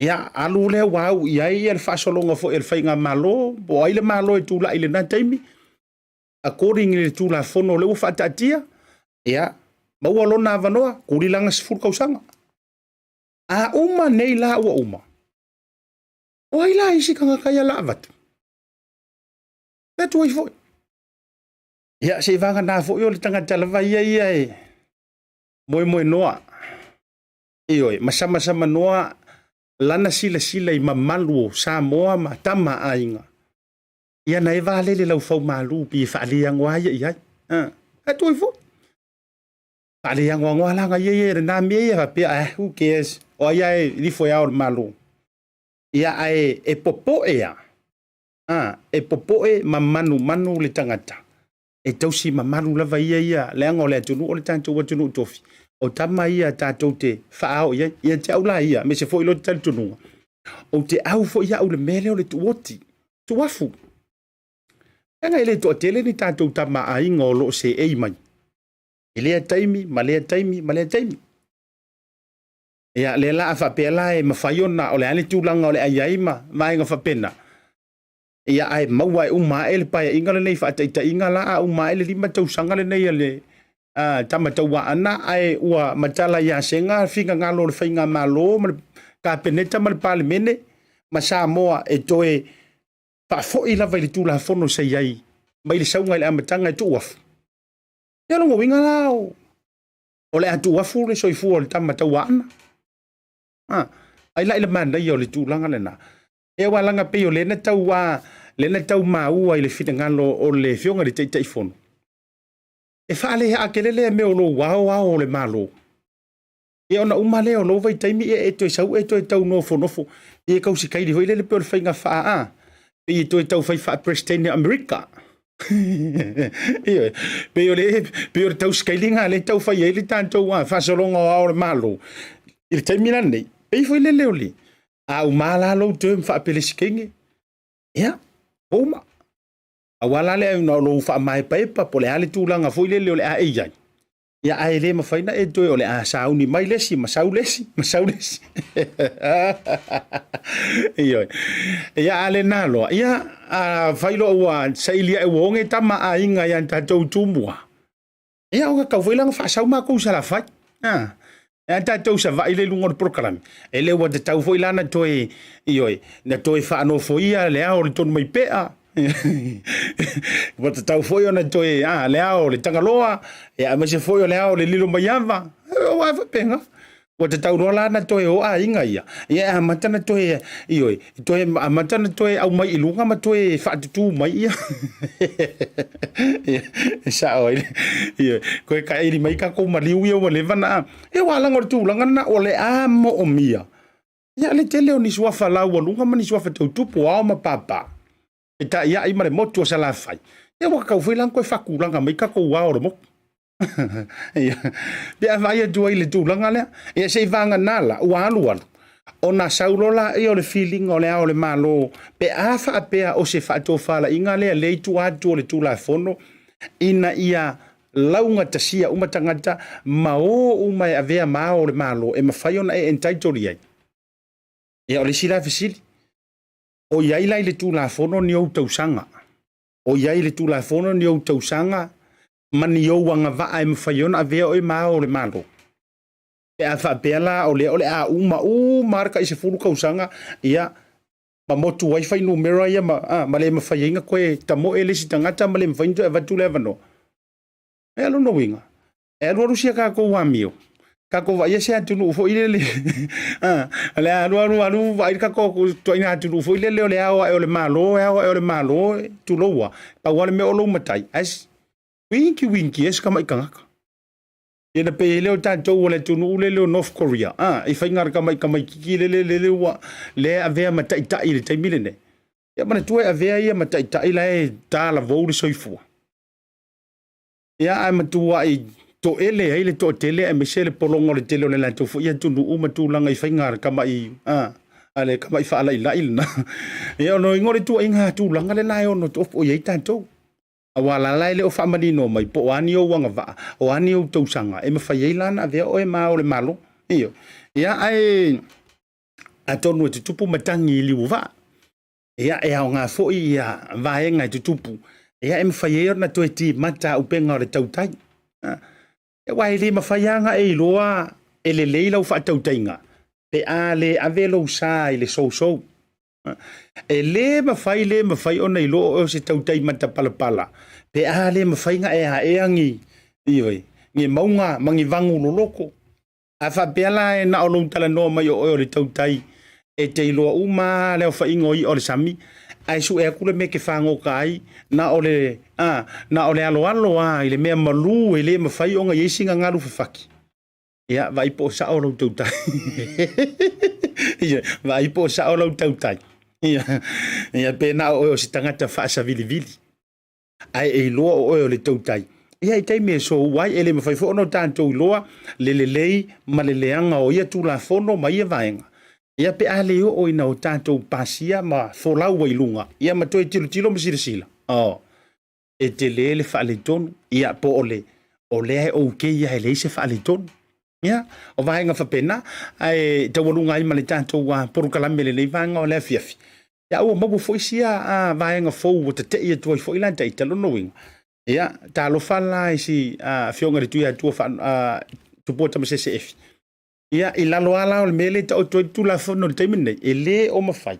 ia alu le wau ia ia le fasolonga fo el fainga malo bo ai le malo e tula ile na taimi according le tula fono le ufa tatia ia maua lona vanoa kulilanga sifuru kausanga a uma nei la ua uma o ai la isi kanga kaya la vat petu ai foi ia se vanga na fo yo le tangata la vai ia e moi noa ioi masama sama noa lana sila i mamalu Samoa ma tama ainga ia na eva lele lau fau malu pi faaliang wa ia atu ai fo faaliang wa langa ia na me ia pe who cares o ia li foi ao malu ia e popo ia e popo e manu le tangata e tausi mamalu lava ia le anga le tunu o le tanto wa tunu tofi o tama ia tātou te whaao ia te au la ia me se fo ilo te tunu o te au fo ia au le mele o le tuoti tuafu anga ele to tele ni tātou tama a inga o lo se ei mai ele taimi malea taimi ia le la fa pela e mafaiona o le ale tulanga o le aiaima mai nga fa pena ia ai maua uma ele pa inga le nei fa taita inga la uma ele lima tau sanga le nei le tama taua ana ai ua matala ia senga finga ngalo le fainga malo ka peneta mal parlemene ma Samoa e toe pa fo ila vai tula fono sei ai mai le saunga le amatanga tu waf ya lo winga lao o le atu wafu le soifu o le tama taua ana ai la ile manda yo le tulanga le na e walanga pe yo le na tau maua i le fita ngalo o le fionga le teitai fono e fale ha kelele me o lo wow le malo e ona uma le o lo vai taimi e to sau e to tau nofo e kausi kai di le pe o fainga fa e to tau fai fa president America e pe o tau scalinga le tau fai ele tanto wa fa solonga o le malo il taimina nei e foi le leoli a umala lo te fa pele skinge ya oma awala le no lo fa mai pepa po le ale tulanga foi le le a ia ia ai le ma faina e to le a sauni mai lesi masaulesi ia ia ale nalo ia a failo wa sailia e wonge tama a inga ya tatou tumua ia o ka foi lang fa sau ma ko sala fa e tatou sa vai le lungo program ele wa te tau foi lana to e ioi na to e fa no foi le a o ton mai pea Wata tau foi ona toi le ao le tangaloa e a mese foi le ao le lilo mayava o ava penga wata tau rola na toi o a inga ia ia a matana toi ioi toi a matana toi au mai ilunga ma toi fa tu mai ia sa oi ia ko ka iri mai ka ko maliu ia le vana e wala ngor tu langa na o le a mo o mia ia le tele oni swa fa la wa lunga mani swa fa tu po a ma papa Ita ia i mare motu sa la fai. Ia wa ka foi lang ko fa ku langa mai ka ko wa o mo. Ia. Ia vai do ile tu langa le. Ia sei vanga nala wa alu. Ona saulola e o le feeling o le ao le malo. Pe afa pe o se fa to fala inga le tu atu le tu la fono. Ina ia launga tasia uma tangata mao uma e avea mao le malo e mafaiona e entitled ia. Ia o le sila fisili. O iai lai le tū la fono ni au tausanga. O iai le tū la fono ni au tausanga. Mani au wanga vaa e mwhaiona a vea o e maa o le malo. E a wha peala o le a marka i se furu kausanga. Ia, ma motu wifi numera ia ma le mwhaiinga koe tamo e le si tangata ma le mwhainto e vatu le vano. E alo no winga. E alo arusia ka kou wamio. Kako va yese atunu fo ile le ale anu vai kako to ina atunu fo ile le le malo le malo tu loa pa wale me olo matai as winky es kama ikanga ina pe ile o tanto wale tunu le North Korea I faingar kama kiki le wa le avea matai ta ile tai milene ya mana tu avea ia matai ta ile ta la vo le soifu ya am tu wa to ele to tele e mesele polongo le tele le la to fo ia tunu uma tu langa I faingar kama I ale kama I fa ala ila ilna ia no ngore tu inga tu langa le nai ono to o ia tanto awala lai le o fa manino mai po ani o wanga va o ani o to sanga e me fa ia lana ve o e ma o le malo io ia ai atonu te tupu matangi liuva ia e au ngā foi ia vaenga te tupu ia e mwhaier na toi ti mata upenga o le tautai e wai le mawhaianga e loa e le leila u wha tautainga pe a le avelo sa i le sou e le mawhai ona i loa o se tautai mata palapala pe a le mawhainga e a e angi ioi nge maunga mangi vangu loloko a wha peala e na olong tala noa mai o le tautai e te iloa uma leo whaingo i o le sami ai su e kule me ke whango kai na ole alo i le mea malu e le mawhai o nga yesinga ngaru whawhaki ia vai po sa o lau tautai vai po sa o lau tautai ia pe na o si tangata whaasa vili ai e iloa o le tautai ia i teime so wai ele mawhai fo ono tantou iloa lelei ma leleanga o ia tula fono ma ia vaenga ia pe ale o ina o tātou pasia ma folau wa ilunga. Ia ma toi tilo masira. E te lele whaale tonu. Ia po ole. Ole ai o ke ia he leise whaale tonu. Ia. O vahenga whapena. Ai tawalunga ai male tātou wa porukalame le vanga o lea fiafi. Ia ua mabu foisia a vahenga fou o te te ia tuai fo ilanta i talono winga. Ia. Tā lo whala isi fionga re tuia tua tupota masese efi. Ia i lalo ala o le mele ta o toi tula fono le taimi nei e le o mawhai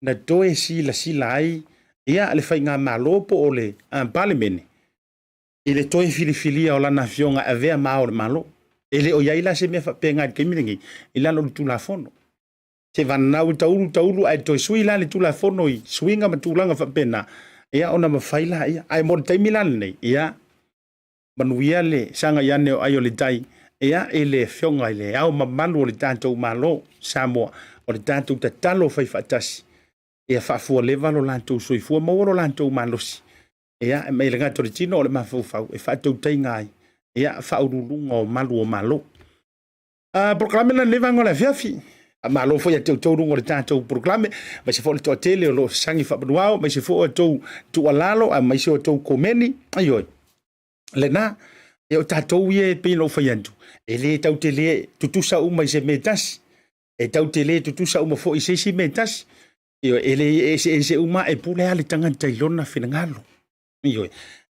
na toe sila ai ia le whai ngā malopo o le pale mene i le toe filifilia o lana fionga a vea mao le malo e le o iaila se mea whapenga i keiminengi i lalo le tula fono se vanau taulu ai toi sui la le tula fono i suinga ma tulanga whapena ia ona mawhai la ia ai mo le taimi lana nei ia manuia le sanga iane o ai o le tai ia ele fionga ile au mamalu o le tātou malo Samoa o le tātou tatalo fai fatasi ia whaafua lewa lo lantou soifua maua lo lantou malosi ia mai le gato le tino o le mafaufau e whaatautai ai ia whaurulunga o malu o malo proklame na lewa ngola fiafi malo foi a tau rungo le tātou proklame mai se fo le toa tele o lo sangi whapanuao mai se fo o tau tualalo mai se o tau komeni aioi lena e o tātou ie pino whaiantu e le tau te le tutusa uma i se metas e tau te le tutusa uma fo i se si metas e le e se uma e pule ale tangata i lona finangalo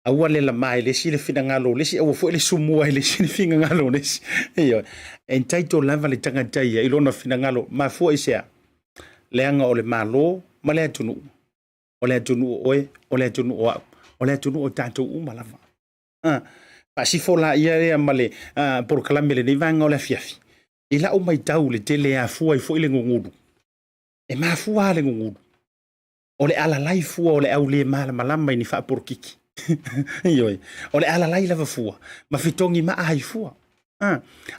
aua le la mai le si le finangalo le si aua fo le sumua le si le finangalo le si e taito lava le tangata i lona finangalo ma fo i se le anga o le malo ma le atunu o le atunu oe o le atunu o le atunu o tātou uma lava si fola ia rea male por kalame le vanga o le fiafi ila o mai tau le tele a fua i fo ile ngunguru e ma fua le ngunguru o le ala lai fua o le au le mala malama ni fa por kiki yoi o le ala lai lava fua ma fitongi ma ai fua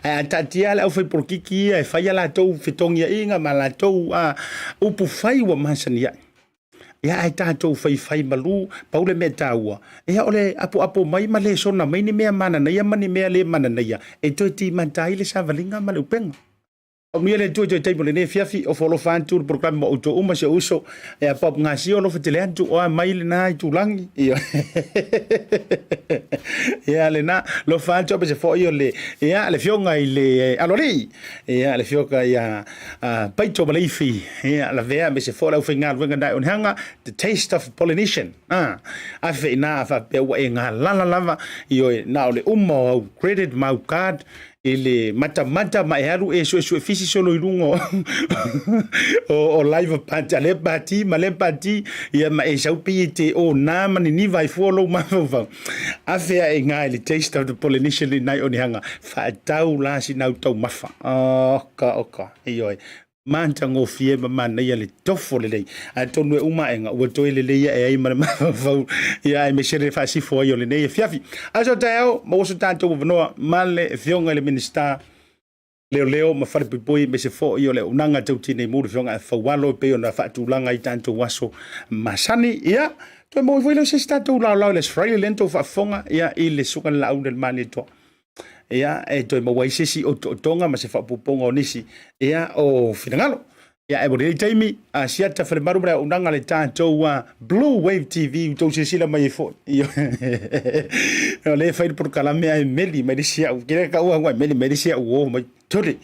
ai tatia le au fai por kiki e fai ala tou fitongi inga ma la tou upu fai wa masania ia ai tātou fai malu paule me tāua ia ole apo mai male sona mai ni mea mana na ia mani mea le mana na ia e toi ti mantai le savalinga male upenga o mia le toi taipo le ne fiafi o folo fantu le programa o to uma se uso e pop ngasi o lo fetele antu o mai le nai tulangi ia le na lo fantu be se fo io le ia le fionga i le alori ia le fioka ia paito malifi ia la vea be se fo la ufinga wenga dai on hanga the taste of pollination a fe na fa pe wa nga la lava io na le umma credit my card ele mata ma haru e so fisi solo irungo o live pantale party male party ia ma e sau pite o na mani ni vai follow ma va afia e nga le taste of the pollination in night on hanga fa tau la si nau tau mafa oka io manta ngo fie ma na ia le tofo le a tonu e uma enga o to le ia e ai ma va ia e me shere fa si fo io le nei fiafi aso tao mo so tanto no male fionga le minister leo ma fale pipoi me se fo io le unanga tauti nei mo fionga fa walo pe ona fa tu langa i tanto waso masani ia to mo voi le se stato la le sfraile lento fa fonga ia ile suka la Laaulialemalietoa ia e toi ma waisesi o tonga ma se fa puponga o nisi ia o finangalo ia e bore taimi Asiata fale maru bra unanga le tātou BluwaveTV to se sila mai fo io le fai por kalame ai meli medisia o kire ka wa meli medisia o mai tole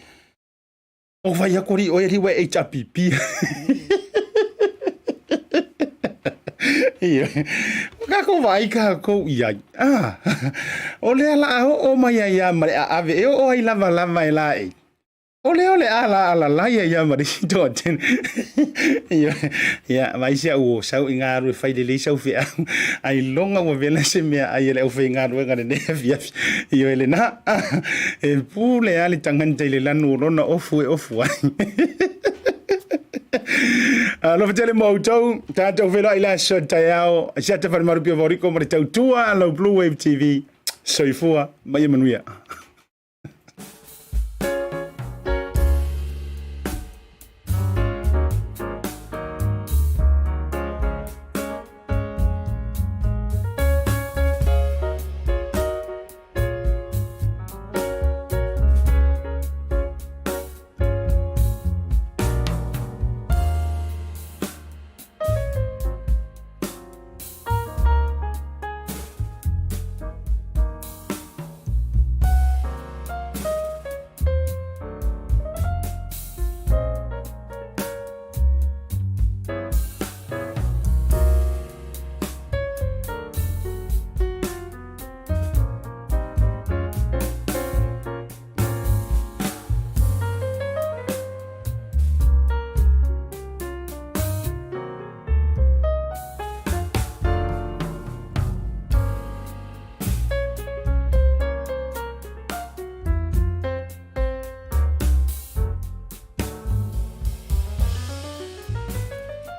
O vai akori o eri we HPP. Iyo. Kako vai ka ko ia. O le ala o mai ia mare ave o ai lava mai lai. Ole ala la ia mari to ten. Iyo. Ya, vai sia o sau ingaru fai le sau fi. Ai longa o vela se me ai le o fai ingaru ngane ne fi. Iyo ele na. E pule ali tangan tele lanu rona ofu. Lo fatele Maota, tātou whera ila Tautai, Asiata Pio Vaoliko, mare tautua, Bluwave TV, soifua, mai manuia.